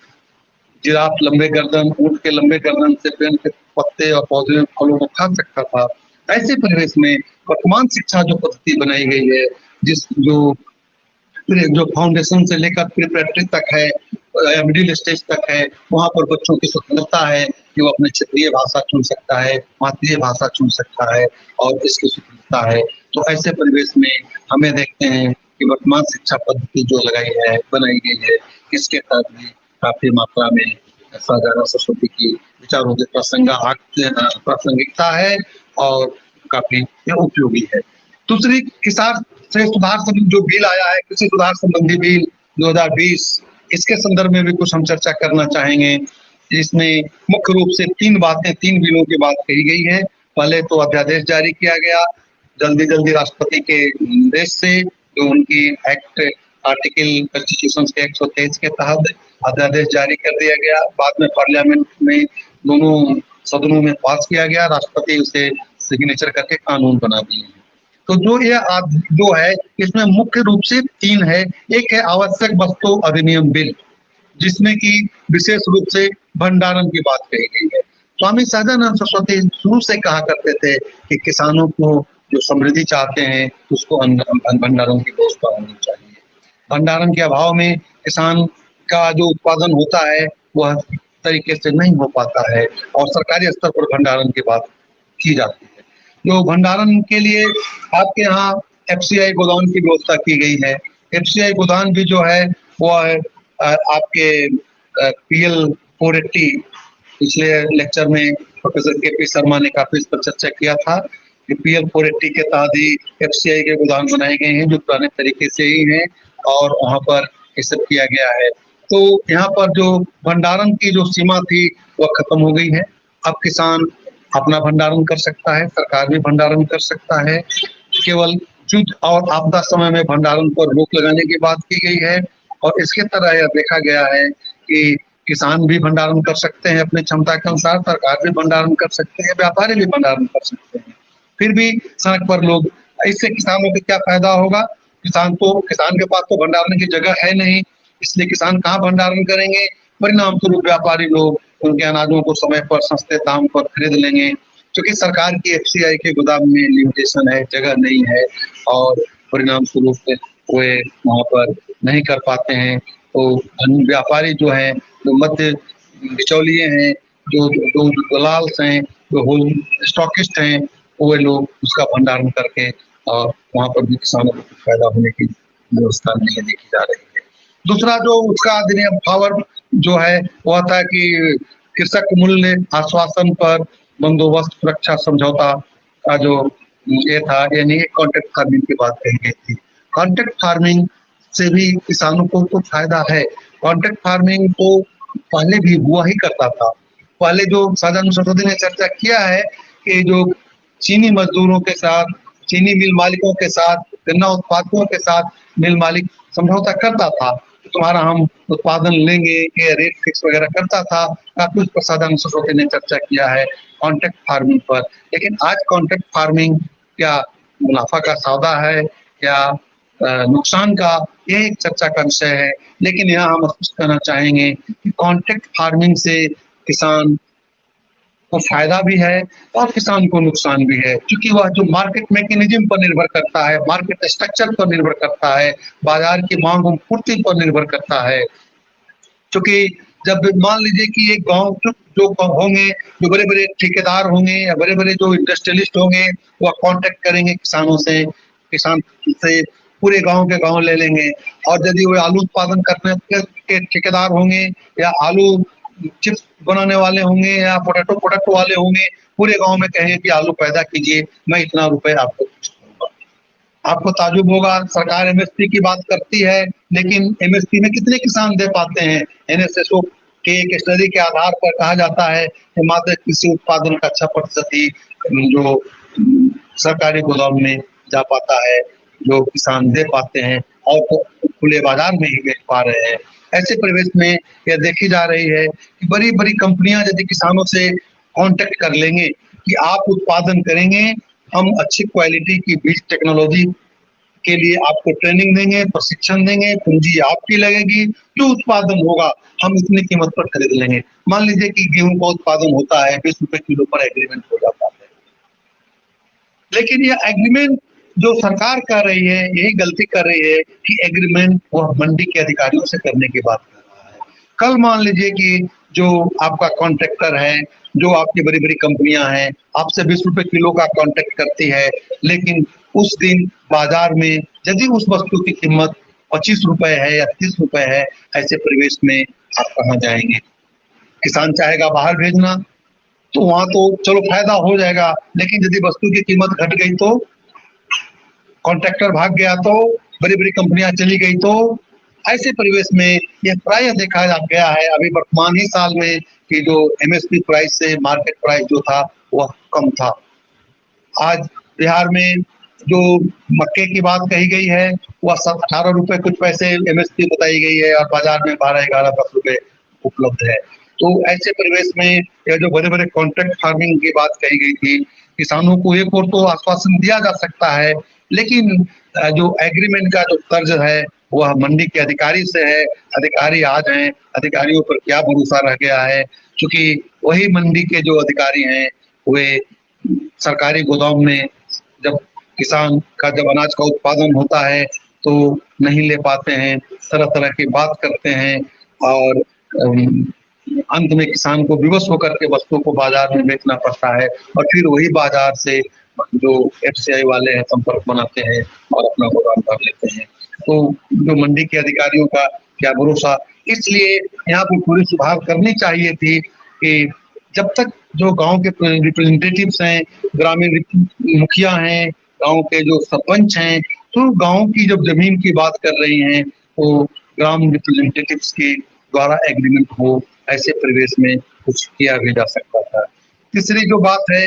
जिराफ लंबे गर्दन, ऊंट के लंबे गर्दन से पेड़ के पत्ते और पौधे फलों को खा सकता था। ऐसे परिवेश में वर्तमान शिक्षा जो पद्धति बनाई गई है, जो फाउंडेशन से लेकर प्रिपरेटरी तक है, मिडिल स्टेज तक है, वहाँ पर बच्चों की स्वतंत्रता है कि वो अपने क्षेत्रीय भाषा चुन सकता है, मातृ भाषा चुन सकता है और इसकी स्वतंत्रता है। तो ऐसे परिवेश में हमें देखते हैं कि वर्तमान शिक्षा पद्धति जो बनाई गई है, इसके तहत भी काफी मात्रा में सहजानंद सरस्वती की विचारों की प्रासंगिकता है और काफी उपयोगी है। दूसरी किसान से सुधार जो बिल आया है, कृषि सुधार संबंधी बिल 2020, इसके संदर्भ में भी कुछ हम चर्चा करना चाहेंगे। इसमें मुख्य रूप से 3 बिलों की बात कही गई है। पहले तो अध्यादेश जारी किया गया जल्दी राष्ट्रपति के निर्देश से, जो उनकी एक्ट आर्टिकल कॉन्स्टिट्यूशन के 123 के तहत अध्यादेश जारी कर दिया गया। बाद में पार्लियामेंट में दोनों सदनों में पास किया गया, राष्ट्रपति उसे सिग्नेचर करके कानून बना दिए। तो जो है इसमें मुख्य रूप से 3 है। एक है आवश्यक वस्तु अधिनियम बिल, जिसमें कि विशेष रूप से भंडारण की बात कही गई है। स्वामी सहजानंद सरस्वती शुरू से कहा करते थे कि किसानों को जो समृद्धि चाहते हैं उसको भंडारण की व्यवस्था होनी चाहिए। भंडारण के अभाव में किसान का जो उत्पादन होता है वह तरीके से नहीं हो पाता है और सरकारी स्तर पर भंडारण की बात की जाती है। जो भंडारण के लिए आपके यहाँ एफसीआई गोदाम की व्यवस्था की गई है। एफसीआई गोदाम भी जो है वो आपके पीएल 480, पिछले लेक्चर में प्रोफेसर केपी शर्मा ने काफी इस पर चर्चा किया था कि पीएल 480 के तहत ही एफसीआई के गोदाम बनाए गए हैं, जो पुराने तरीके से ही हैं और वहाँ पर ये सब किया गया है। तो यहाँ पर जो भंडारण की जो सीमा थी वह खत्म हो गई है। अब किसान अपना भंडारण कर सकता है, सरकार भी भंडारण कर सकता है। केवल युद्ध और आपदा समय में भंडारण पर रोक लगाने की बात की गई है और इसके तरह यह देखा गया है कि किसान भी भंडारण कर सकते हैं अपनी क्षमता के अनुसार, सरकार भी भंडारण कर सकते हैं, व्यापारी भी भंडारण कर सकते हैं। फिर भी सड़क पर लोग, इससे किसानों को क्या फायदा होगा? किसान के पास तो भंडारण की जगह है नहीं, इसलिए किसान कहाँ भंडारण करेंगे? परिणाम स्वरूप व्यापारी लोग उनके अनाजों को समय पर सस्ते दाम पर खरीद लेंगे, क्योंकि सरकार की एफसीआई के गोदाम में लिमिटेशन है, जगह नहीं है और परिणाम स्वरूप वे वहाँ पर नहीं कर पाते हैं, तो व्यापारी जो हैं, जो मध्य बिचौलिए हैं, जो दलाल्स हैं, जो होल स्टॉकिस्ट हैं, वो लोग उसका भंडारण करके और वहाँ पर भी किसानों को कुछ फायदा होने की व्यवस्था नहीं देखी जा रही है। दूसरा जो उसका अधिनियम पावर जो है वो आता है कि कृषक मूल्य आश्वासन पर बंदोबस्त सुरक्षा समझौता का जो ये था, यानी कॉन्ट्रैक्ट फार्मिंग की बात कही गई थी। कॉन्ट्रैक्ट फार्मिंग से भी किसानों को तो फायदा है। कॉन्ट्रैक्ट फार्मिंग तो पहले भी हुआ ही करता था। पहले जो साझा अनुसंधान ने चर्चा किया है कि जो चीनी मजदूरों के साथ, चीनी मिल मालिकों के साथ, गन्ना उत्पादकों के साथ मिल मालिक समझौता करता था, तुम्हारा हम उत्पादन लेंगे, ये रेट फिक्स वगैरह करता था। काफी उस पर साझा अनुसंधान ने चर्चा किया है कॉन्ट्रैक्ट फार्मिंग पर। लेकिन आज कॉन्ट्रैक्ट फार्मिंग क्या मुनाफा का सौदा है, क्या नुकसान का, ये एक चर्चा का विषय है। लेकिन यहाँ हम स्पष्ट करना चाहेंगे कि कॉन्ट्रैक्ट फार्मिंग से किसान को फायदा भी है और किसान को नुकसान भी है, क्योंकि वह जो मार्केट मैकेनिज्म पर निर्भर करता है, मार्केट स्ट्रक्चर पर निर्भर करता है, बाजार की मांग और पूर्ति पर निर्भर करता है। क्योंकि जब मान लीजिए कि एक गांव जो होंगे, जो बड़े बड़े ठेकेदार होंगे या बड़े बड़े जो इंडस्ट्रियलिस्ट होंगे, वह कॉन्टेक्ट करेंगे किसानों से, किसान से पूरे गांव के गांव ले लेंगे। और यदि वो आलू उत्पादन करने के ठेकेदार होंगे या आलू चिप्स बनाने वाले होंगे या पोटैटो वाले होंगे, पूरे गांव में कहेंगे कि आलू पैदा कीजिए, मैं इतना रुपए आपको दूंगा। आपको ताजुब होगा, सरकार एमएसपी की बात करती है, लेकिन एमएसपी में कितने किसान दे पाते हैं? एनएसएसओ के एक स्टडी के आधार पर कहा जाता है कि मात्र कृषि उत्पादन का 6% ही जो सरकारी गोदाम में जा पाता है, जो किसान दे पाते हैं, और तो खुले बाजार में ही बेच पा रहे हैं। ऐसे परिवेश में यह देखी जा रही है कि बड़ी बड़ी कंपनियां यदि किसानों से कांटेक्ट कर लेंगे कि आप उत्पादन करेंगे, हम अच्छी क्वालिटी की बीज टेक्नोलॉजी के लिए आपको ट्रेनिंग देंगे, प्रशिक्षण देंगे, पूंजी आपकी लगेगी, जो उत्पादन होगा हम इतनी कीमत पर खरीद लेंगे। मान लीजिए कि गेहूं का उत्पादन होता है, 20 रुपए किलो पर एग्रीमेंट हो जाता है। लेकिन यह एग्रीमेंट जो सरकार कर रही है, यही गलती कर रही है कि एग्रीमेंट वह मंडी के अधिकारियों से करने की बात कर रहा है। कल मान लीजिए कि जो आपका कॉन्ट्रैक्टर है, जो आपकी बड़ी बड़ी कंपनियां हैं, आपसे 20 रुपए किलो का कॉन्ट्रैक्ट करती है, लेकिन उस दिन बाजार में यदि उस वस्तु की कीमत 25 रुपए है या 30 रुपए है, ऐसे परिवेश में आप कहाँ जाएंगे? किसान चाहेगा बाहर भेजना, तो वहां तो चलो फायदा हो जाएगा, लेकिन यदि वस्तु की कीमत घट गई तो, कॉन्ट्रैक्टर भाग गया तो, बड़ी बड़ी कंपनियां चली गई तो, ऐसे परिवेश में यह प्राय देखा गया है अभी वर्तमान ही साल में कि जो एमएसपी प्राइस से मार्केट प्राइस जो था वह कम था। आज बिहार में जो मक्के की बात कही गई है वह 18 रुपए कुछ पैसे एमएसपी बताई गई है और बाजार में 12, 11, 10 रुपए उपलब्ध है। तो ऐसे परिवेश में यह जो बड़े बड़े कॉन्ट्रैक्ट फार्मिंग की बात कही गई थी, किसानों को एक और तो आश्वासन दिया जा सकता है, लेकिन जो एग्रीमेंट का जो तर्ज है वह मंडी के अधिकारी से है। अधिकारी आज हैं, अधिकारियों पर क्या भरोसा रह गया है, क्योंकि वही मंडी के जो अधिकारी हैं वे सरकारी गोदाम में जब किसान का जब अनाज का उत्पादन होता है तो नहीं ले पाते हैं, तरह तरह की बात करते हैं और अंत में किसान को विवश होकर के वस्तुओं को बाजार में बेचना पड़ता है और फिर वही बाजार से जो एफसीआई वाले हैं संपर्क बनाते हैं और अपना गोदाम भर लेते हैं। तो जो मंडी के अधिकारियों का क्या भरोसा, इसलिए यहाँ पर पूरी सुधार करनी चाहिए थी कि जब तक जो गांव के रिप्रेजेंटेटिव्स हैं, ग्रामीण मुखिया हैं, गांव के जो सरपंच हैं, तो गांव की जब जमीन की बात कर रही हैं तो ग्राम रिप्रेजेंटेटिव्स के द्वारा एग्रीमेंट हो, ऐसे परिवेश में कुछ किया भी जा सकता था। तीसरी जो बात है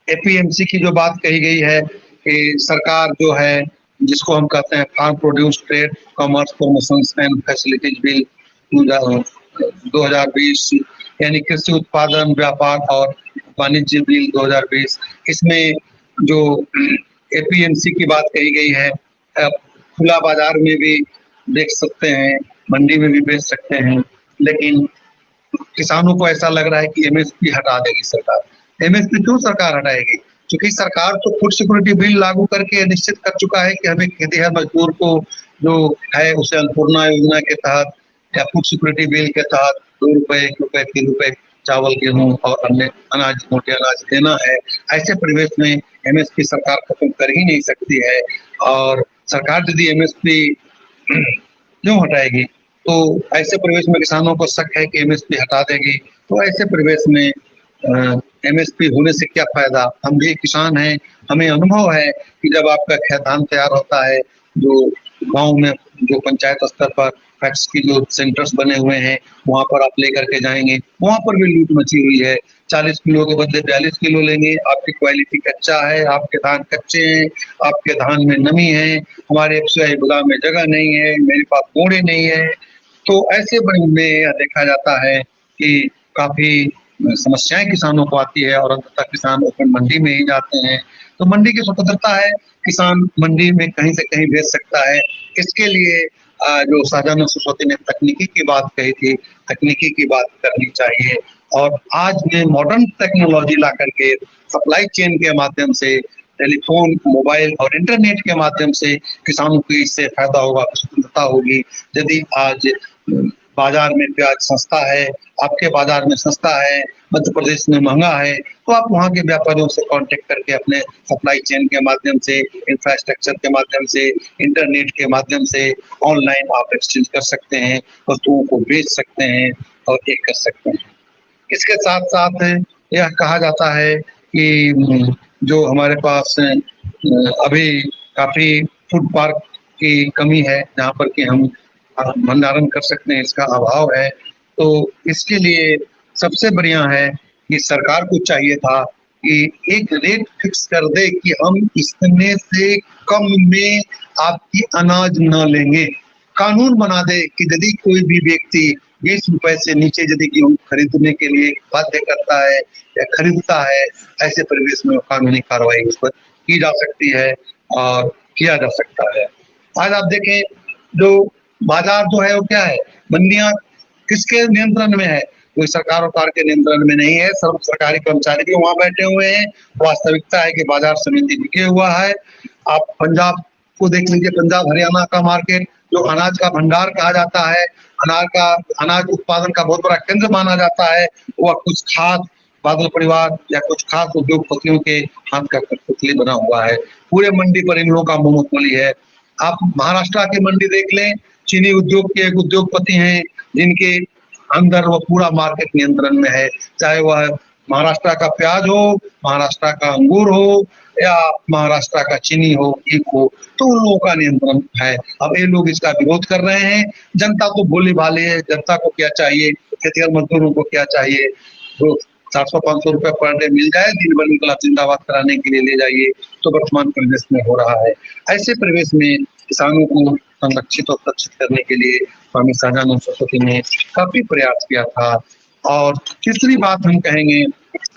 एपीएमसी की जो बात कही गई है कि सरकार जो है जिसको हम कहते हैं farm produce trade commerce promotions and facilities bill 2020 यानी कृषि उत्पादन व्यापार और वाणिज्य बिल 2020, इसमें जो एपीएमसी की बात कही गई है, खुला बाजार में भी बेच सकते हैं, मंडी में भी बेच सकते हैं, लेकिन किसानों को ऐसा लग रहा है कि एमएसपी हटा देगी सरकार। एमएसपी क्यों सरकार हटाएगी? क्योंकि सरकार तो फूड सिक्योरिटी बिल लागू करके निश्चित कर चुका है कि हमें खेतिहर मजदूर को जो है उसे अन्नपूर्णा योजना के तहत या फूड सिक्योरिटी बिल के तहत 2 रुपए, 1 रुपए, 3 रुपए चावल, गेहूं और अन्य अनाज, मोटे अनाज देना है। ऐसे परिवेश में एमएसपी सरकार खत्म कर ही नहीं सकती है, और सरकार यदि एमएसपी क्यों हटाएगी? तो ऐसे परिवेश में किसानों को शक है कि एमएसपी हटा देगी। तो ऐसे परिवेश में एमएसपी होने से क्या फायदा? हम भी किसान हैं, हमें अनुभव है कि जब आपका खाद्यान्न तैयार होता है, जो गांव में जो पंचायत स्तर पर फैक्ट्स की जो सेंटर्स बने हुए हैं, वहां पर आप लेकर के जाएंगे, वहां पर भी लूट मची हुई है। 40 किलो के बदले 42 किलो लेंगे, आपकी क्वालिटी कच्चा है, आपके धान कच्चे हैं, आपके धान में नमी है, हमारे एफसीआई गोदाम में जगह नहीं है, मेरे पास बोरे नहीं है। तो ऐसे में यह देखा जाता है कि काफी समस्याएं किसानों को आती है, और अंततः किसान ओपन मंडी में ही जाते हैं। तो मंडी की स्वतंत्रता है, किसान मंडी में कहीं से कहीं बेच सकता है। इसके लिए जो शाहजहां सरस्वती ने तकनीकी की बात कही थी, तकनीकी की बात करनी चाहिए। और आज में मॉडर्न टेक्नोलॉजी ला करके सप्लाई चेन के माध्यम से, टेलीफोन, मोबाइल और इंटरनेट के माध्यम से किसानों को इससे फायदा होगा, स्वतंत्रता होगी। यदि आज बाजार में प्याज सस्ता है, आपके बाजार में सस्ता है, मध्य प्रदेश में महंगा है, तो आप वहाँ के व्यापारियों से कांटेक्ट करके अपने सप्लाई चेन के माध्यम से, इंफ्रास्ट्रक्चर के माध्यम से, इंटरनेट के माध्यम से ऑनलाइन आप एक्सचेंज कर सकते हैं, वस्तुओं को बेच सकते हैं और ये कर सकते हैं। इसके साथ साथ यह कहा जाता है कि जो हमारे पास अभी काफी फूड पार्क की कमी है, जहाँ पर कि हम भंडारण कर सकते हैं, इसका अभाव है। तो इसके लिए सबसे बढ़िया है कि सरकार को चाहिए था कि एक रेट फिक्स कर दे कि हम इतने से कम में आपकी अनाज न लेंगे। कानून बना दे कि यदि कोई भी व्यक्ति 20 रुपए से नीचे यदि गेहूं खरीदने के लिए बाध्य करता है या खरीदता है, ऐसे परिवेश में कानूनी कार्रवाई उस पर की जा सकती है और किया जा सकता है। आज आप देखें, जो बाजार जो है वो क्या है, मंडियां किसके नियंत्रण में है? कोई सरकार वकार के नियंत्रण में नहीं है, सब सरकारी कर्मचारी भी वहां बैठे हुए हैं। वास्तविकता है कि बाजार समिति बिके हुआ है। आप पंजाब को देख लीजिए, पंजाब हरियाणा का मार्केट जो अनाज का भंडार कहा जाता है, अनाज उत्पादन का बहुत बड़ा केंद्र माना जाता है, वह कुछ खास बादल परिवार या कुछ खास उद्योगपतियों के हाथ का कठपुतली बना हुआ है। पूरे मंडी पर इन लोगों का मोनोपोली है। आप महाराष्ट्र की मंडी देख लें, चीनी उद्योग के एक उद्योगपति हैं जिनके अंदर वो पूरा मार्केट नियंत्रण में है, चाहे वह महाराष्ट्र का प्याज हो, महाराष्ट्र का अंगूर हो या महाराष्ट्र का चीनी हो, ईख हो, तो उन लोगों का नियंत्रण है। अब ये लोग इसका विरोध कर रहे हैं। जनता तो भोली भाली है, जनता को क्या चाहिए, खेतिहर मजदूरों को क्या चाहिए, तो 400-500 रुपए पर डे मिल जाए, दिन भर इनकलाब जिंदाबाद कराने के लिए ले जाइए, तो वर्तमान परिवेश में हो रहा है। ऐसे परिवेश में किसानों को संरक्षित और सुरक्षित करने के लिए स्वामी शाहजहां सरस्वती ने काफी प्रयास किया था। और तीसरी बात हम कहेंगे,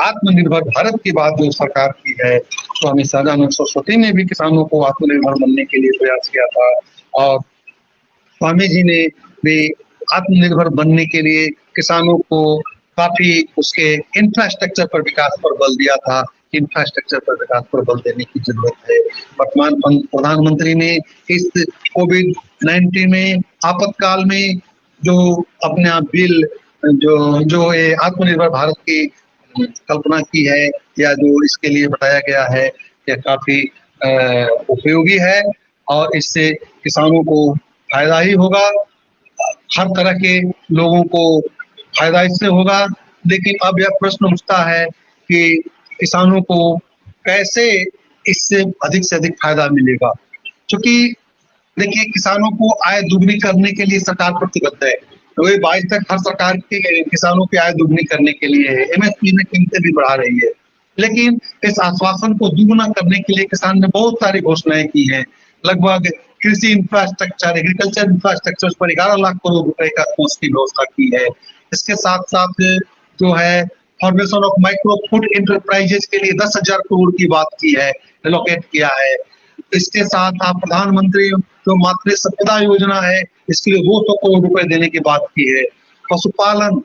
आत्मनिर्भर भारत की बात जो सरकार की है, स्वामी शाहजहां सरस्वती ने भी किसानों को आत्मनिर्भर बनने के लिए प्रयास किया था, और स्वामी जी ने भी आत्मनिर्भर बनने के लिए किसानों को काफी उसके इंफ्रास्ट्रक्चर पर विकास पर बल दिया था। इंफ्रास्ट्रक्चर पर विकास पर बल देने की जरूरत है। वर्तमान प्रधानमंत्री ने इस कोविड-19 में आपातकाल में जो अपना बिल जो ये आत्मनिर्भर भारत की कल्पना की है, या जो इसके लिए बताया गया है, यह काफी उपयोगी है और इससे किसानों को फायदा ही होगा। हर तरह के लोगों को फायदा इससे होगा। लेकिन अब यह प्रश्न उठता है कि किसानों को कैसे इससे अधिक से अधिक फायदा मिलेगा, क्योंकि देखिए, किसानों को आय दुगनी करने के लिए सरकार प्रतिबद्ध है। 2022 तक हर सरकार के किसानों की आय दुगनी करने के लिए है, एमएसपी में कीमतें भी बढ़ा रही है। लेकिन इस आश्वासन को दुगुना करने के लिए किसान ने बहुत सारी घोषणाएं की हैं। लगभग कृषि इंफ्रास्ट्रक्चर, एग्रीकल्चर इंफ्रास्ट्रक्चर पर 11 लाख करोड़ रुपए का कोष की व्यवस्था की है। इसके साथ साथ जो है formation of micro food enterprises के लिए 10,000 करोड़ की बात की है, एलोकेट किया है। इसके साथ आप प्रधानमंत्री जो मातृ संपदा योजना है, इसके लिए 200 करोड़ रुपए देने की बात की है। पशुपालन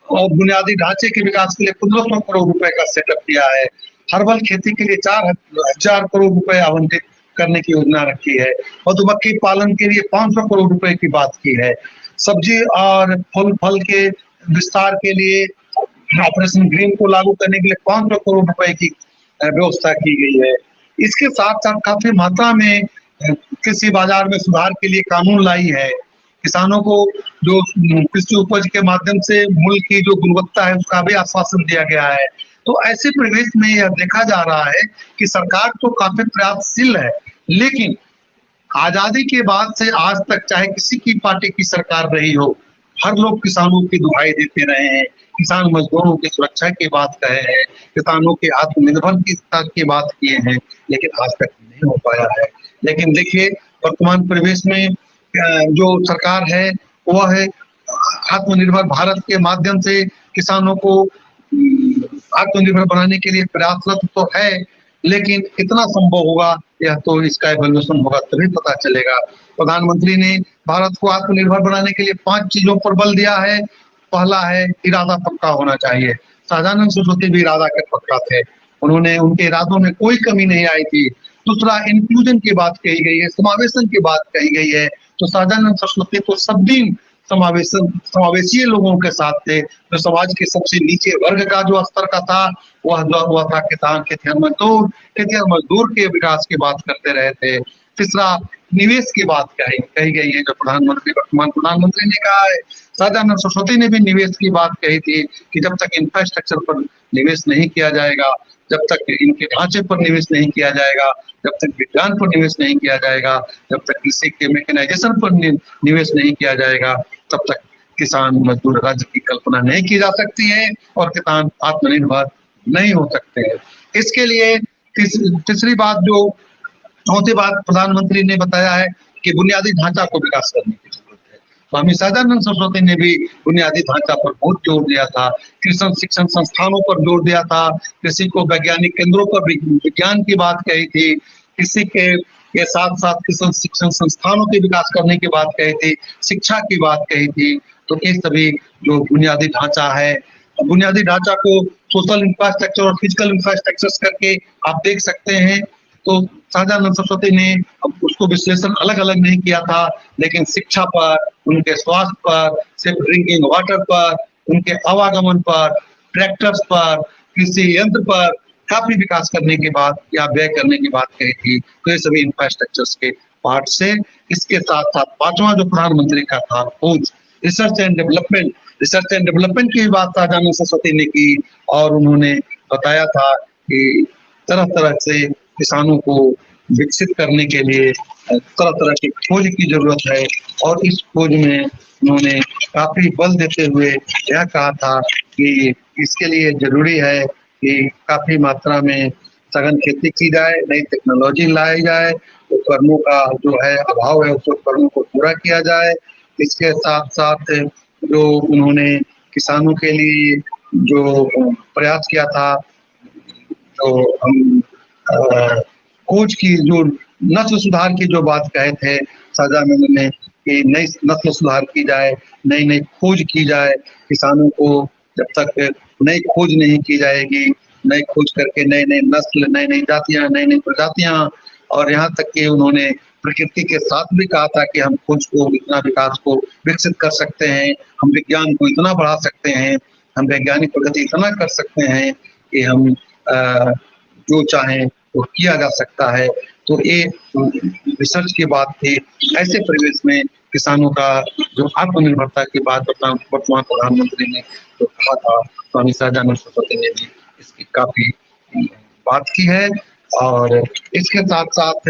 और बुनियादी ढांचे के विकास के लिए 1500 करोड़ रुपए का सेटअप किया है। हर्बल खेती के लिए 4,000 करोड़ रुपए आवंटित करने की योजना रखी है। मधुमक्खी पालन के लिए 500 करोड़ रुपए की बात की है। सब्जी और फल के विस्तार के लिए ऑपरेशन ग्रीन को लागू करने के लिए 500 करोड़ रुपए की व्यवस्था की गई है। इसके साथ साथ काफी मात्रा में कृषि बाजार में सुधार के लिए कानून लाई है। किसानों को जो कृषि उपज के माध्यम से मूल्य की जो गुणवत्ता है उसका भी आश्वासन दिया गया है। तो ऐसे परिवेश में यह देखा जा रहा है कि सरकार तो काफी प्रयासशील है, लेकिन आजादी के बाद से आज तक चाहे किसी की पार्टी की सरकार रही हो, हर लोग किसानों की दुहाई देते रहे हैं, किसान मजदूरों की सुरक्षा की बात कहे हैं, किसानों के आत्मनिर्भरता की बात किए हैं, लेकिन आज तक नहीं हो पाया है। लेकिन देखिए वर्तमान परिवेश में जो सरकार है वह है आत्मनिर्भर भारत के माध्यम से किसानों को आत्मनिर्भर बनाने के लिए प्रयासरत तो है, लेकिन कितना संभव होगा यह तो इसका इवैल्यूएशन होगा तभी पता चलेगा। प्रधानमंत्री ने भारत को आत्मनिर्भर बनाने के लिए 5 चीजों पर बल दिया है। पहला है इरादा पक्का होना चाहिए। सहजानंद सरस्वती भी इरादा के पक्का थे, उनके इरादों में कोई कमी नहीं आई थी। दूसरा इंक्लूजन की बात कही गई है, समावेशन की बात कही गई है। तो सहजानंद सरस्वती तो सब दिन समावेशी लोगों के साथ थे। जो समाज के सबसे नीचे वर्ग का जो स्तर का था वह था किसान खेतिहर मजदूर के विकास की बात करते रहे थे। तीसरा निवेश की बात कही गई है, जो वर्तमान प्रधानमंत्री ने कहा है। सहजानंद सरस्वती ने भी निवेश की बात कही थी कि जब तक इंफ्रास्ट्रक्चर पर निवेश नहीं किया जाएगा, जब तक इनके ढांचे पर निवेश नहीं किया जाएगा, जब तक विज्ञान पर निवेश नहीं किया जाएगा, जब तक कृषि के मैकेनाइजेशन पर निवेश नहीं किया जाएगा, तब तक किसान मजदूर राज्य की कल्पना नहीं की जा सकती है और किसान आत्मनिर्भर नहीं हो सकते हैं। इसके लिए तीसरी बात जो चौथी बात प्रधानमंत्री ने बताया है कि बुनियादी ढांचा को विकास करने की जरूरत है। स्वामी सहजानंद सरस्वती ने भी बुनियादी ढांचा पर बहुत जोर दिया था, कृषि शिक्षण संस्थानों पर जोर दिया था, कृषि को वैज्ञानिक केंद्रों पर विज्ञान की बात कही थी, कृषि के साथ साथ कृषि शिक्षण संस्थानों के विकास करने की बात कही थी, शिक्षा की बात कही थी। तो ये सभी जो बुनियादी ढांचा है, बुनियादी ढांचा को सोशल इंफ्रास्ट्रक्चर और फिजिकल इंफ्रास्ट्रक्चर करके आप देख सकते हैं। तो सहजानंद सरस्वती ने उसको विश्लेषण अलग अलग नहीं किया था, लेकिन शिक्षा पर, उनके स्वास्थ्य पर, सेफ ड्रिंकिंग वाटर पर, उनके आवागमन पर, ट्रैक्टर्स पर, कृषि यंत्र पर काफी विकास करने के बाद या व्यय करने की बात कही थी। तो ये सभी इंफ्रास्ट्रक्चर्स के पार्ट से। इसके साथ साथ पांचवा जो प्रधानमंत्री का था खोज, रिसर्च एंड डेवलपमेंट की बात सहजानंद सरस्वती ने की और उन्होंने बताया था कि तरह तरह से किसानों को विकसित करने के लिए तरह तरह की खोज की जरूरत है। और इस खोज में उन्होंने काफी बल देते हुए यह कहा था कि इसके लिए जरूरी है कि काफी मात्रा में सघन खेती की जाए, नई टेक्नोलॉजी लाई जाए, उपकरणों का जो है अभाव है उस उपकरणों को पूरा किया जाए। इसके साथ साथ जो उन्होंने किसानों के लिए जो प्रयास किया था, जो हम खोज की जो नस्ल सुधार की जो बात कहे थे सहजानंद ने कि नई नस्ल सुधार की जाए, नई खोज की जाए। किसानों को जब तक नई खोज नहीं की जाएगी, नई खोज करके नई नस्ल, नई जातियां, नई प्रजातियां, और यहाँ तक कि उन्होंने प्रकृति के साथ भी कहा था कि हम खोज को, इतना विकास को विकसित कर सकते हैं, हम विज्ञान को इतना बढ़ा सकते हैं, हम वैज्ञानिक प्रगति इतना कर सकते हैं कि हम जो चाहें वो किया जा सकता है। तो ये रिसर्च की बात थी। ऐसे परिवेश में किसानों का जो आत्मनिर्भरता की बात वर्तमान प्रधानमंत्री ने जो कहा था, स्वामी सहजानंद सरस्वती ने भी इसकी काफी बात की है। और इसके साथ साथ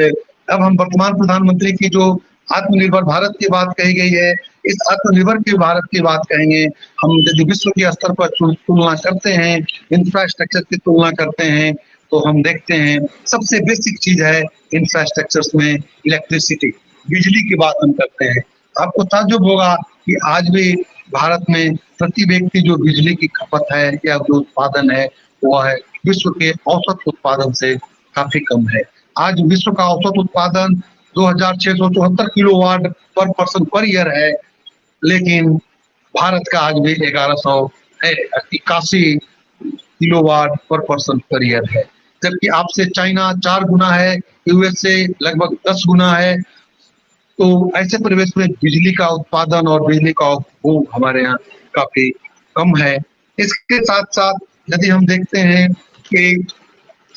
अब हम वर्तमान प्रधानमंत्री की जो आत्मनिर्भर भारत की बात कही गई है, इस आत्मनिर्भर की भारत की बात कहेंगे हम। यदि विश्व के स्तर पर तुलना करते हैं, इंफ्रास्ट्रक्चर की तुलना करते हैं, तो हम देखते हैं सबसे बेसिक चीज है इंफ्रास्ट्रक्चर्स में इलेक्ट्रिसिटी, बिजली की बात हम करते हैं। आपको ताज्जुब होगा कि आज भी भारत में प्रति व्यक्ति जो बिजली की खपत है या जो उत्पादन है वह है विश्व के औसत उत्पादन से काफी कम है। आज विश्व का औसत उत्पादन 2674 किलोवाट पर पर्सन पर ईयर है, लेकिन भारत का आज भी 1181 किलोवाट पर पर्सन पर ईयर है। जबकि आपसे चाइना 4 गुना है, यूएस से लगभग 10 गुना है। तो ऐसे परिवेश में बिजली का उत्पादन और बिजली का उपभोग हमारे यहाँ काफी कम है। इसके साथ-साथ यदि हम देखते हैं कि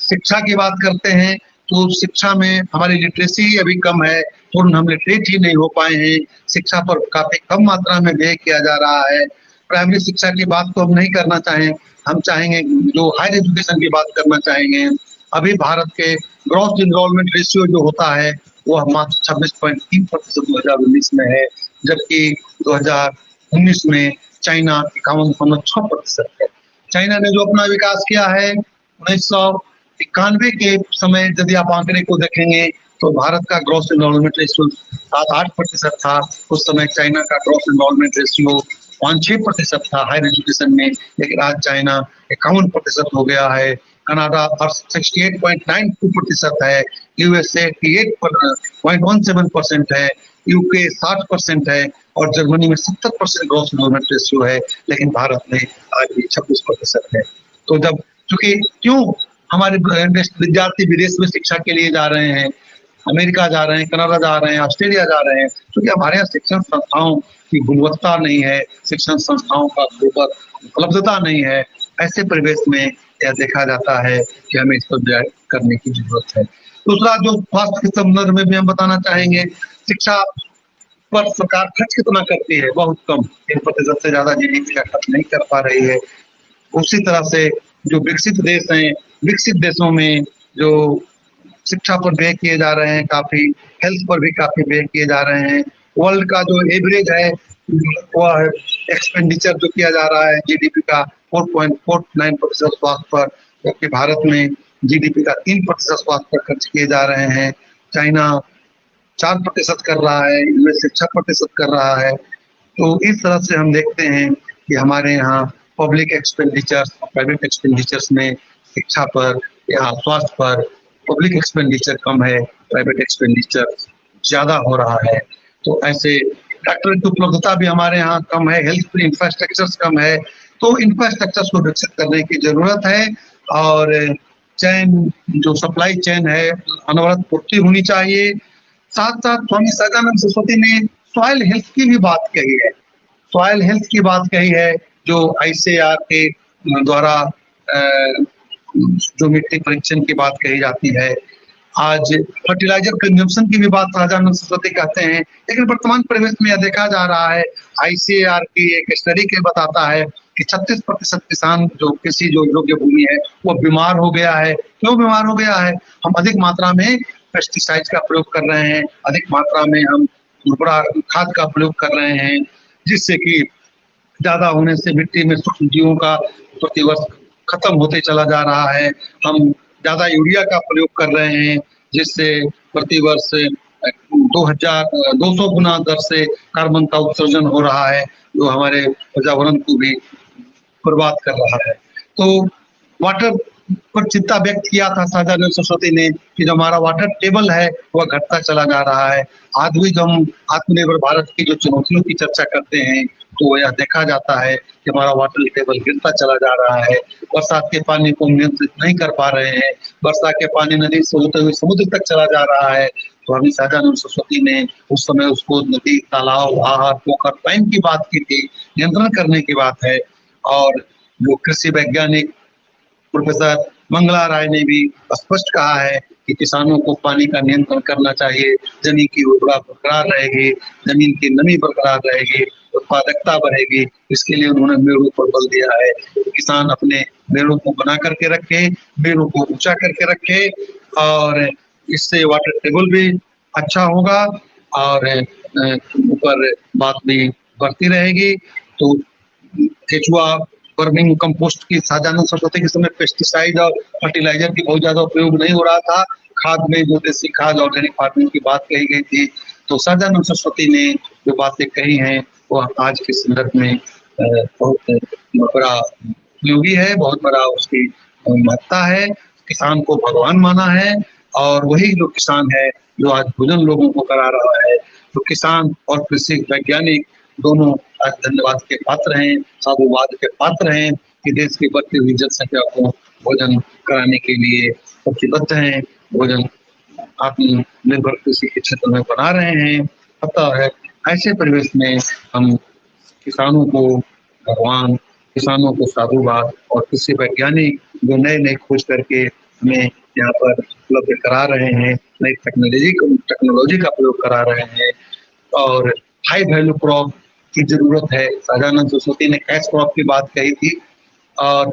शिक्षा की बात करते हैं, तो शिक्षा में हमारी लिटरेसी अभी कम है, पूर्ण हम लिटरेट ही नहीं हो पाए हैं। शिक्षा पर काफ़ी कम मात्रा में व्यय किया जा रहा है। प्राइमरी शिक्षा की बात तो हम नहीं करना चाहें, हम चाहेंगे जो हायर एजुकेशन की बात करना चाहेंगे। अभी भारत के ग्रॉस एनरोलमेंट रेशियो जो होता है, वो मात्र 26.3% 2019 में है, जबकि 2019 में चाइना 51.6% है। चाइना ने जो अपना विकास किया है 1991 के समय यदि आप आंकड़े को देखेंगे तो भारत का ग्रॉस एनरोलमेंट रेशियो 7-8% था। उस समय चाइना का ग्रॉस एनरोलमेंट रेशियो 5-6% था हायर एजुकेशन में, लेकिन आज चाइना 51% हो गया है। कनाडा 68.92% है, यूएसए 88.17% है, यूके 60% है और जर्मनी में 70% ग्रॉस एनरोलमेंट रेशियो है, लेकिन भारत में आज भी 26% है। तो जब चूंकि क्यों हमारे विद्यार्थी विदेश में शिक्षा के लिए जा रहे हैं, अमेरिका जा रहे हैं, कनाडा जा रहे हैं, ऑस्ट्रेलिया जा रहे हैं, क्योंकि हमारे यहाँ शिक्षण संस्थाओं की गुणवत्ता नहीं है, शिक्षण संस्थाओं का उपलब्धता नहीं है। ऐसे परिवेश में यह देखा जाता है कि हमें इस पर व्यय करने की जरूरत है। दूसरा जो स्वास्थ्य के संदर्भ में भी हम बताना चाहेंगे, शिक्षा पर सरकार खर्च कितना करती है? बहुत कम, 3% से ज्यादा जीडीपी का खर्च नहीं कर पा रही है। उसी तरह से जो विकसित देश हैं, विकसित देशों में जो शिक्षा पर व्यय किए जा रहे हैं, काफी हेल्थ पर भी काफी व्यय किए जा रहे हैं। वर्ल्ड का जो एवरेज है वह एक्सपेंडिचर जो किया जा रहा है जीडीपी का 4.49% स्वास्थ्य पर, जबकि भारत में जीडीपी का 3% स्वास्थ्य पर खर्च किए जा रहे हैं। चाइना 4% कर रहा है, यूएसए 6% कर रहा है। तो इस तरह से हम देखते हैं कि हमारे यहाँ पब्लिक एक्सपेंडिचर्स और प्राइवेट एक्सपेंडिचर्स में शिक्षा पर या स्वास्थ्य पर पब्लिक एक्सपेंडिचर कम है, प्राइवेट एक्सपेंडिचर ज्यादा हो रहा है। तो ऐसे डॉक्टर की उपलब्धता भी हमारे यहाँ कम है, हेल्थ इंफ्रास्ट्रक्चर कम है। तो इंफ्रास्ट्रक्चर को विकसित करने की जरूरत है और चैन जो सप्लाई चैन है अनवरत पूर्ति होनी चाहिए। साथ साथ स्वामी सहजानंद सरस्वती ने सॉइल हेल्थ की भी बात कही है। सॉइल हेल्थ की बात कही है जो आईसीएआर के द्वारा जो मिट्टी परीक्षण की बात कही जाती है। आज फर्टिलाइजर कंजम्पशन की भी बात सहजानंद सरस्वती कहते हैं, लेकिन वर्तमान परिवेश में यह देखा जा रहा है, आईसीएआर की एक स्टडी के बताता है कि 36% किसान जो कृषि जो योग्य भूमि है वो बीमार हो गया है। क्यों बीमार हो गया है? हम अधिक मात्रा में पेस्टिसाइड का प्रयोग कर रहे हैं, अधिक मात्रा में हम उर्वरा खाद का प्रयोग कर रहे हैं, जिससे कि ज्यादा होने से मिट्टी में सूक्ष्म जीवों का प्रतिवर्ष खत्म होते चला जा रहा है। हम ज्यादा यूरिया का प्रयोग कर रहे हैं, जिससे प्रतिवर्ष 200 गुना दर से कार्बन का उत्सर्जन हो रहा है, जो हमारे पर्यावरण को भी बर्बाद कर रहा है। तो वाटर पर चिंता व्यक्त किया था सहजानंद सरस्वती ने कि जो हमारा वाटर टेबल है वह घटता चला जा रहा है। आज भी जब हम आत्मनिर्भर भारत की जो चुनौतियों की चर्चा करते हैं तो यह देखा जाता है कि हमारा वाटर टेबल गिरता चला जा रहा है। बरसात के पानी को नियंत्रित नहीं कर पा रहे हैं, बरसात के पानी नदी से होते हुए समुद्र तक चला जा रहा है। तो हमें सहजानंद सरस्वती ने उस समय उसको नदी, तालाब, आहर, पोखर, पाइन की बात की थी, नियंत्रण करने की बात है। और जो कृषि वैज्ञानिक प्रोफेसर मंगला राय ने भी स्पष्ट कहा है कि किसानों को पानी का नियंत्रण करना चाहिए, जमीन की उर्वरता बरकरार रहेगी, जमीन की नमी बरकरार रहेगी, उत्पादकता बढ़ेगी। इसके लिए उन्होंने मेड़ों पर बल दिया है कि किसान अपने मेड़ों को बना करके रखे, मेड़ों को ऊंचा करके रखे और इससे वाटर टेबल भी अच्छा होगा और ऊपर बात भी बढ़ती रहेगी। तो केचुआ वर्मिंग कंपोस्ट की सहजानंद सरस्वती के समय पेस्टिसाइड और फर्टिलाइजर की बहुत ज्यादा उपयोग नहीं हो रहा था। खाद में जो देसी खाद ऑर्गेनिक फार्मिंग की बात कही गई थी, तो सहजानंद सरस्वती ने जो बातें कही हैं वो आज के संदर्भ में बहुत बड़ा उपयोगी है, बहुत बड़ा उसकी महत्ता है। किसान को भगवान माना है और वही जो किसान है जो आज भोजन लोगों को करा रहा है। तो किसान और कृषि वैज्ञानिक दोनों आज धन्यवाद के पात्र हैं, साधुवाद के पात्र हैं कि देश की बढ़ती हुई जनसंख्या को भोजन कराने के लिए प्रतिबद्ध हैं, भोजन आत्मनिर्भर कृषि के क्षेत्र में बना रहे हैं। अतः ऐसे परिवेश में हम किसानों को भगवान, किसानों को साधुवाद और कृषि वैज्ञानिक जो नए-नए खोज करके हमें यहाँ पर उपलब्ध करा रहे हैं, नई टेक्नोलॉजी का प्रयोग करा रहे हैं और हाई वैल्यू क्रॉप की ज़रूरत है। सहजानंद सरस्वती ने कैश क्रॉप की बात कही थी और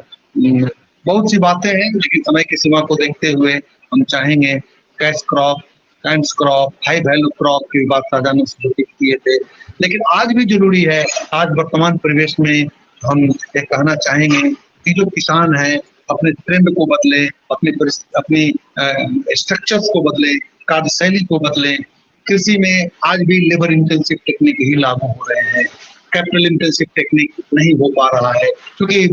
बहुत सी बातें हैं, लेकिन समय की सीमा को देखते हुए हम चाहेंगे cash crop, cans crop, high value crop की बात सहजानंद सरस्वती किए थे। लेकिन आज भी ज़रूरी है, आज वर्तमान परिवेश में हम ये कहना चाहेंगे कि जो किसान है अपने ट्रेंड को बदले, अपनी स्ट्रक्चर्स को बदले, कार्यशैली को बदले। कृषि में आज भी लेबर इंटेंसिव टेक्निक ही लागू हो रहे हैं, कैपिटल इंटेंसिव टेक्निक नहीं हो पा रहा है, क्योंकि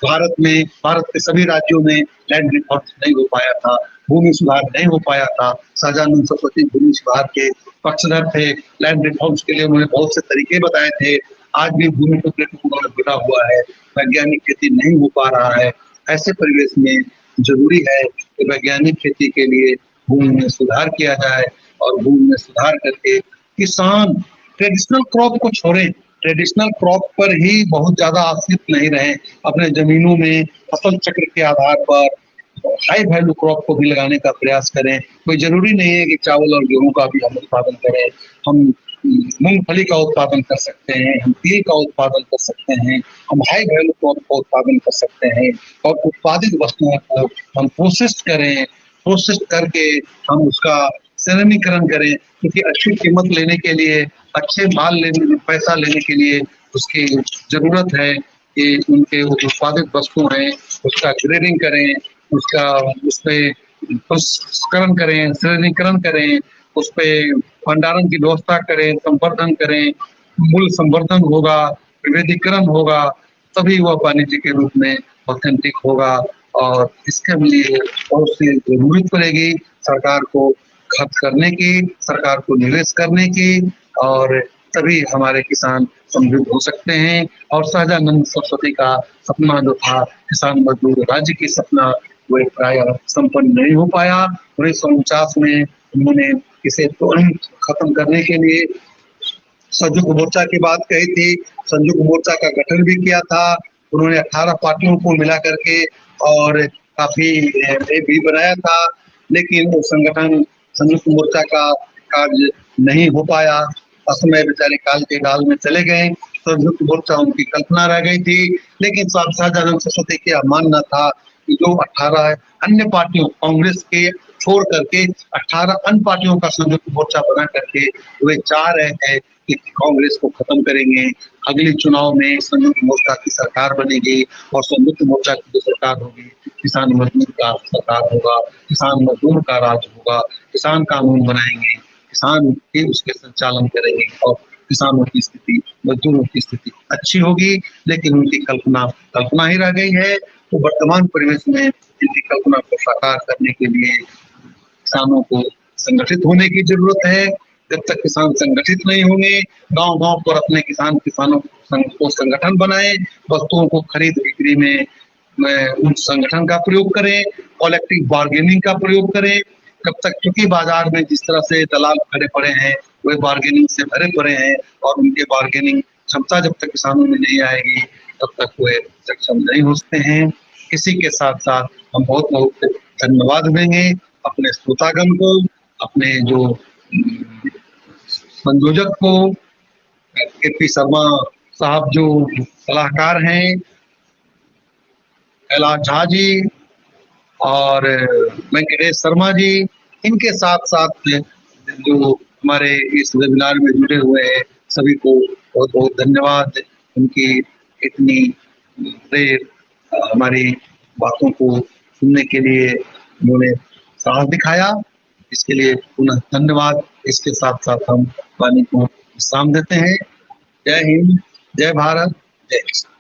भारत के सभी राज्यों में लैंड रिफॉर्म नहीं हो पाया था, भूमि सुधार नहीं हो पाया था। सहजानंद सरस्वती भूमि सुधार के पक्षधर थे, लैंड रिफॉर्म्स के लिए उन्होंने बहुत से तरीके बताए थे। आज भी भूमि को उन्होंने गिरा हुआ है, वैज्ञानिक खेती नहीं हो पा रहा है। ऐसे परिवेश में जरूरी है कि वैज्ञानिक खेती के लिए भूमि में सुधार किया जाए और भूमि में सुधार करके किसान ट्रेडिशनल क्रॉप को छोड़ें, ट्रेडिशनल क्रॉप पर ही बहुत ज्यादा आश्रित नहीं रहे, अपने जमीनों में फसल चक्र के आधार पर हाई वैल्यू क्रॉप को भी लगाने का प्रयास करें। कोई जरूरी नहीं है कि चावल और गेहूं का भी हम उत्पादन करें, हम मूंगफली का उत्पादन कर सकते हैं, हम तिल का उत्पादन कर सकते हैं, हम हाई वैल्यू क्रॉप का उत्पादन कर सकते हैं और उत्पादित वस्तुओं को हम प्रोसेस करें, प्रोसेस करके हम उसका श्रेणीकरण करें, क्योंकि अच्छी कीमत लेने के लिए, अच्छे माल लेने, पैसा लेने के लिए उसकी जरूरत है कि उनके उत्पादित वस्तु हैं उसका ग्रेडिंग करें, उसका उसपे प्रसंस्करण करें, श्रेणीकरण करें, उसपे भंडारण की व्यवस्था करें, संवर्धन करें, मूल्य संवर्धन होगा, विविधीकरण होगा, तभी वह वाणिज्य के रूप में ऑथेंटिक होगा। और इसके लिए बहुत सी जरूरत पड़ेगी सरकार को खर्च करने की, सरकार को निवेश करने की, और तभी हमारे किसान समृद्ध हो सकते हैं। और सहजानंद सरस्वती का सपना जो था किसान मजदूर राज्य की सपना, वो प्राय संपन्न नहीं हो पाया। 1949 में उन्होंने इसे तुरंत खत्म करने के लिए संयुक्त मोर्चा की बात कही थी, संयुक्त मोर्चा का गठन भी किया था। उन्होंने 18 पार्टियों को मिला करके और काफी भी बनाया था, लेकिन वो संगठन संयुक्त मोर्चा का कार्य नहीं हो पाया। असमय बेचारे काल के गाल में चले गए। संयुक्त मोर्चा उनकी कल्पना रह गई थी, लेकिन सहजानंद सरस्वती का मानना था कि जो 18 अन्य पार्टियों, कांग्रेस के छोड़ करके 18 अन्य पार्टियों का संयुक्त मोर्चा बना करके वे चाह रहे थे कि कांग्रेस को खत्म करेंगे, अगले चुनाव में संयुक्त मोर्चा की सरकार बनेगी और संयुक्त मोर्चा की जो सरकार होगी किसान मजदूर का सरकार होगा, किसान मजदूर का राज होगा, किसान कानून बनाएंगे, किसान ही उसके संचालन करेंगे और किसानों की स्थिति, मजदूरों की स्थिति अच्छी होगी। लेकिन उनकी कल्पना ही रह गई है। तो वर्तमान परिवेश में इनकी कल्पना को साकार करने के लिए किसानों को संगठित होने की जरूरत है। जब तक किसान संगठित नहीं होंगे, गांव-गांव पर अपने किसानों को संगठन बनाए, वस्तुओं को खरीद बिक्री में उन संगठन का प्रयोग करें, कलेक्टिव बार्गेनिंग का प्रयोग करें। कब तक, क्योंकि बाजार में जिस तरह से दलाल भरे पड़े हैं, वे बार्गेनिंग से भरे पड़े हैं और उनके बार्गेनिंग क्षमता जब तक किसानों में नहीं आएगी तब तक वे सक्षम नहीं हो सकते हैं। इसी के साथ साथ हम बहुत बहुत धन्यवाद देंगे अपने श्रोतागण को, अपने जो संयोजक को, के.पी. शर्मा साहब जो सलाहकार हैं, कैलाश झा जी और वेंकटेश शर्मा जी, इनके साथ साथ जो हमारे इस वेबिनार में जुड़े हुए हैं सभी को बहुत बहुत धन्यवाद। उनकी इतनी देर हमारी बातों को सुनने के लिए उन्होंने साहस दिखाया, इसके लिए पुनः धन्यवाद। इसके साथ साथ हम वाणी को विश्राम देते हैं। जय हिंद, जय भारत, जय किसान।